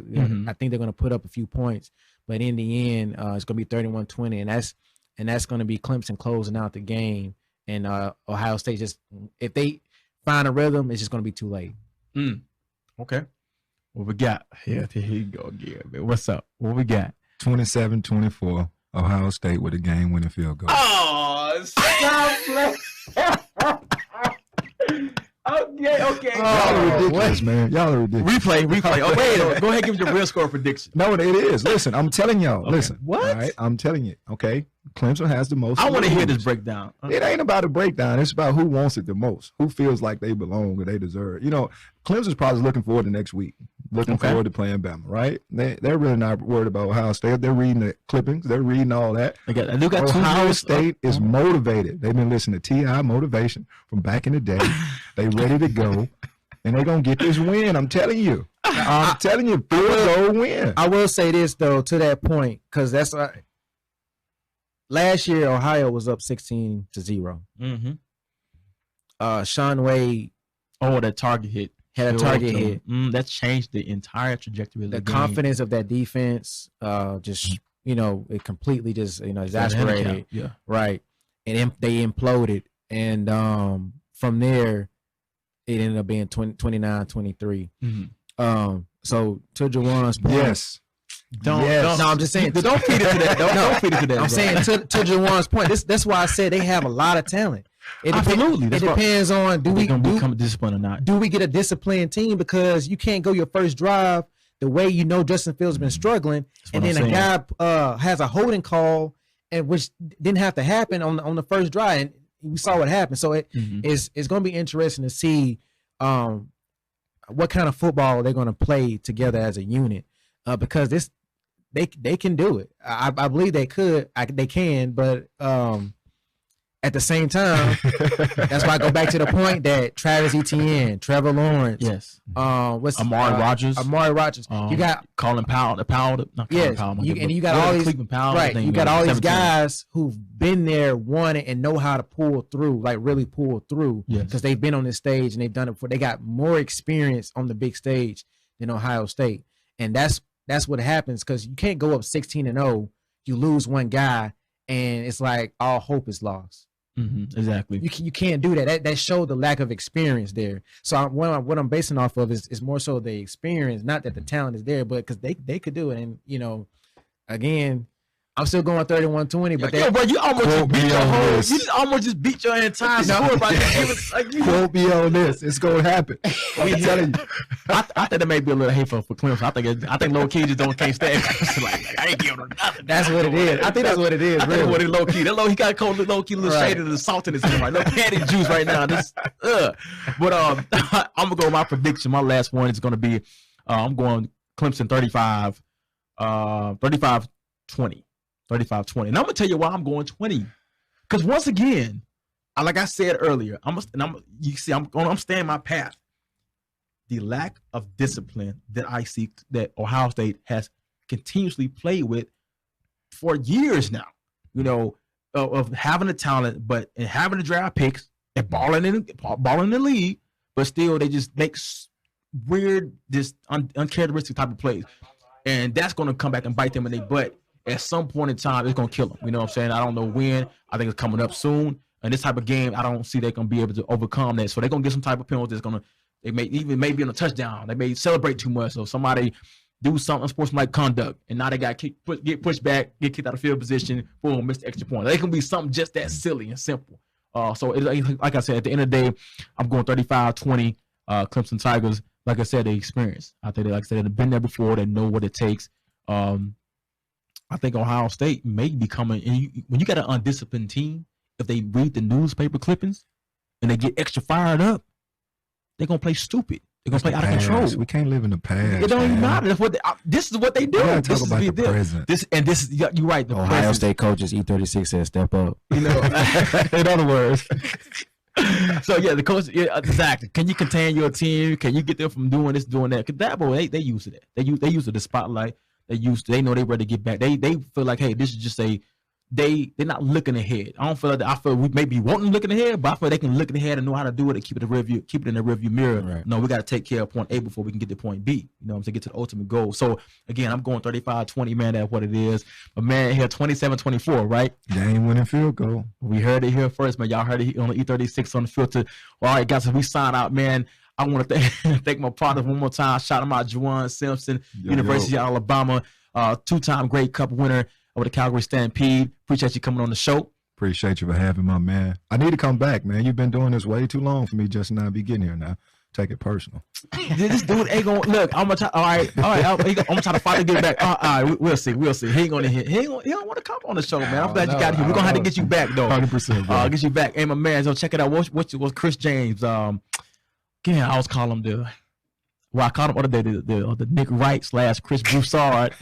S4: I think they're going to put up a few points, but in the end, it's going to be 31-20, and that's going to be Clemson closing out the game, and Ohio State just if they find a rhythm, it's just going to be too late.
S1: Okay, what we got? Here you go again, man. What's up? What we got?
S2: 27-24. Ohio State with a game-winning field goal.
S1: Oh, stop! Okay.
S2: Y'all are ridiculous, man. Y'all are ridiculous.
S1: Replay. Oh, wait, go ahead and give your real score prediction.
S2: No, it is. Listen, I'm telling y'all.
S1: Okay.
S2: Listen.
S1: What?
S2: All right, I'm telling you. Okay. Clemson has the most.
S1: I want to hear this breakdown.
S2: It ain't about a breakdown. It's about who wants it the most, who feels like they belong or they deserve. Clemson's probably looking forward to next week, looking forward to playing Bama, right? They're really not worried about Ohio State. They're reading the clippings. They're reading all that. Ohio State is motivated. They've been listening to T.I. motivation from back in the day. They ready to go, and they're going to get this win. I'm telling you. I'm telling you, field goal win.
S4: I will say this, though, to that point, because that's last year, Ohio was up 16-0. Sean Wade.
S1: Oh, that target hit.
S4: Had a target hit.
S1: That changed the entire trajectory of the game.
S4: Confidence of that defense, it completely just, exasperated.
S1: Yeah.
S4: Right. And they imploded. And from there, it ended up being 29-23. So to Juwan's point.
S2: Yes.
S4: No, I'm just saying.
S1: Don't feed it to that. Don't feed it to that.
S4: I'm saying to Juwan's point. That's why I said they have a lot of talent.
S1: Absolutely.
S4: It depends on do we
S1: become disciplined or not.
S4: Do we get a disciplined team? Because you can't go your first drive the way Justin Fields has been struggling, and then a guy has a holding call, and which didn't have to happen on the first drive, and we saw what happened. So it's going to be interesting to see what kind of football they're going to play together as a unit, because they can do it. I believe they could. They can, but at the same time, that's why I go back to the point that Travis Etienne, Trevor Lawrence,
S1: what's Amari Rodgers,
S4: you got
S1: Colin Powell,
S4: you got all these
S1: Cleveland Powell,
S4: right. You got all these guys who've been there, won it, and know how to pull through, like really pull through, because they've been on this stage and they've done it before. They got more experience on the big stage than Ohio State, and that's what happens, because you can't go up 16-0, you lose one guy, and it's like all hope is lost.
S1: Exactly.
S4: You can't do that. That showed the lack of experience there. So what I'm basing off of is more so the experience, not that the talent is there, but because they could do it. And again, I'm still going 31-20, but
S1: you almost just beat your entire score by
S2: quote me on this. It's gonna happen. I'm telling you.
S1: I think it may be a little hateful for Clemson. I think low key just can't stand. like I ain't giving them nothing.
S4: That's what it is. I think that's what it is.
S1: Really, what it low key. That he got cold low key, little shade of the salt in his hand, right? Little candy juice right now. But I'm gonna go with my prediction. My last one is gonna be I'm going Clemson 35-20. 35-20. And I'm gonna tell you why I'm going 20. Because once again, like I said earlier, I'm staying my path. The lack of discipline that I see that Ohio State has continuously played with for years now. Of having the talent, but and having the draft picks and balling in the league, but still they just make weird, just uncharacteristic type of plays, and that's gonna come back and bite them in their butt. At some point in time, it's going to kill them. You know what I'm saying? I don't know when. I think it's coming up soon. And this type of game, I don't see they're going to be able to overcome that. So they're going to get some type of penalty that's they may be on a touchdown. They may celebrate too much. So somebody do something unsportsmanlike conduct. And now they got get pushed back, get kicked out of field position, boom, missed the extra point. They can be something just that silly and simple. So like I said, at the end of the day, I'm going 35-20 Clemson Tigers. Like I said, they experience. I think they've been there before. They know what it takes. I think Ohio State may be coming. And when you got an undisciplined team, if they read the newspaper clippings and they get extra fired up, they're gonna play stupid. They're gonna play out of control.
S2: We can't live in the past.
S1: It don't even matter. That's what this is what they do.
S2: Talk
S1: This
S2: about
S1: is
S2: the present.
S1: This is you're right. The
S4: Ohio
S1: present.
S4: State coaches E36 said step up.
S1: You know, in other words. So yeah, the coach, yeah, exactly. Can you contain your team? Can you get them from doing this, doing that? Because that boy, they used to that. They used to the spotlight. They know they ready to get back. They feel like, hey, this is just they're not looking ahead. I don't feel like I feel we maybe wanting looking ahead, but I feel they can look ahead and know how to do it and keep it in the rearview mirror.
S4: Right.
S1: No, we got to take care of point A before we can get to point B. You know what I'm saying? Get to the ultimate goal. So again, I'm going 35-20, man. That's what it is. But man, here 27-24, right?
S2: Game winning field goal.
S1: We heard it here first, man. Y'all heard it on the E36 Unfiltered. All right, guys, as we sign out, man, I want to thank my partners one more time. Shout them out, Juwan Simpson, University of Alabama, two-time Grey Cup winner over the Calgary Stampede. Appreciate you coming on the show.
S2: Appreciate you for having my man. I need to come back, man. You've been doing this way too long for me just now to be getting here now. Take it personal.
S1: This dude ain't gonna look. I'm gonna try. All right. I'm gonna try to finally get back. All right, we'll see. He ain't gonna hit. He don't want to come on the show, man. I'm glad you got here. We're gonna have to get you back though.
S2: 100%.
S1: Get you back. Hey, my man. So check it out. What's Chris James? Again, I always call him I called him the other day the Nick Wright / Chris Broussard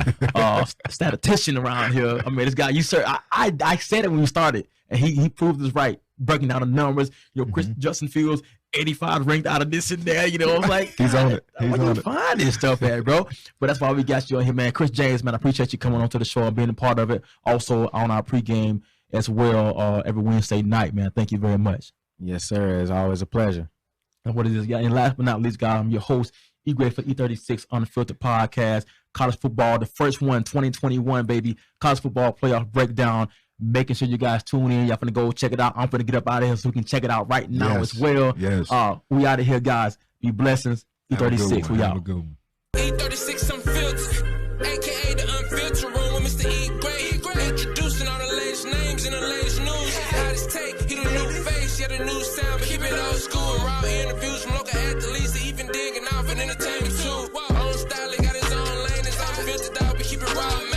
S1: statistician around here. I mean, this guy, you sir, I said it when we started, and he proved us right, breaking down the numbers. You know, Chris Justin Fields, 85 ranked out of this and there. You know, it's like
S2: he's on it.
S1: Where you find this stuff at, bro? But that's why we got you on here, man. Chris James, man, I appreciate you coming on to the show and being a part of it. Also on our pregame as well every Wednesday night, man. Thank you very much.
S4: Yes, sir. It's always a pleasure.
S1: And what it is, yeah. And last but not least, guys, I'm your host, E-Grade for E36 Unfiltered Podcast. College football, the first one, 2021, baby. College football playoff breakdown. Making sure you guys tune in. Y'all finna go check it out. I'm finna get up out of here so we can check it out right now as well.
S2: Yes.
S1: We out of here, guys. Be blessings. E36, we out.
S3: E36 Unfiltered, aka the Unfiltered Room with Mr. E-Grade. Introducing all the latest names and the latest news. Hottest take, he the new face, yeah, the new sound, but keep it old school. Raw interviews from local athletes, they even digging out for entertainment too. Own style, he got his own lane, his unfiltered out, but keep it raw.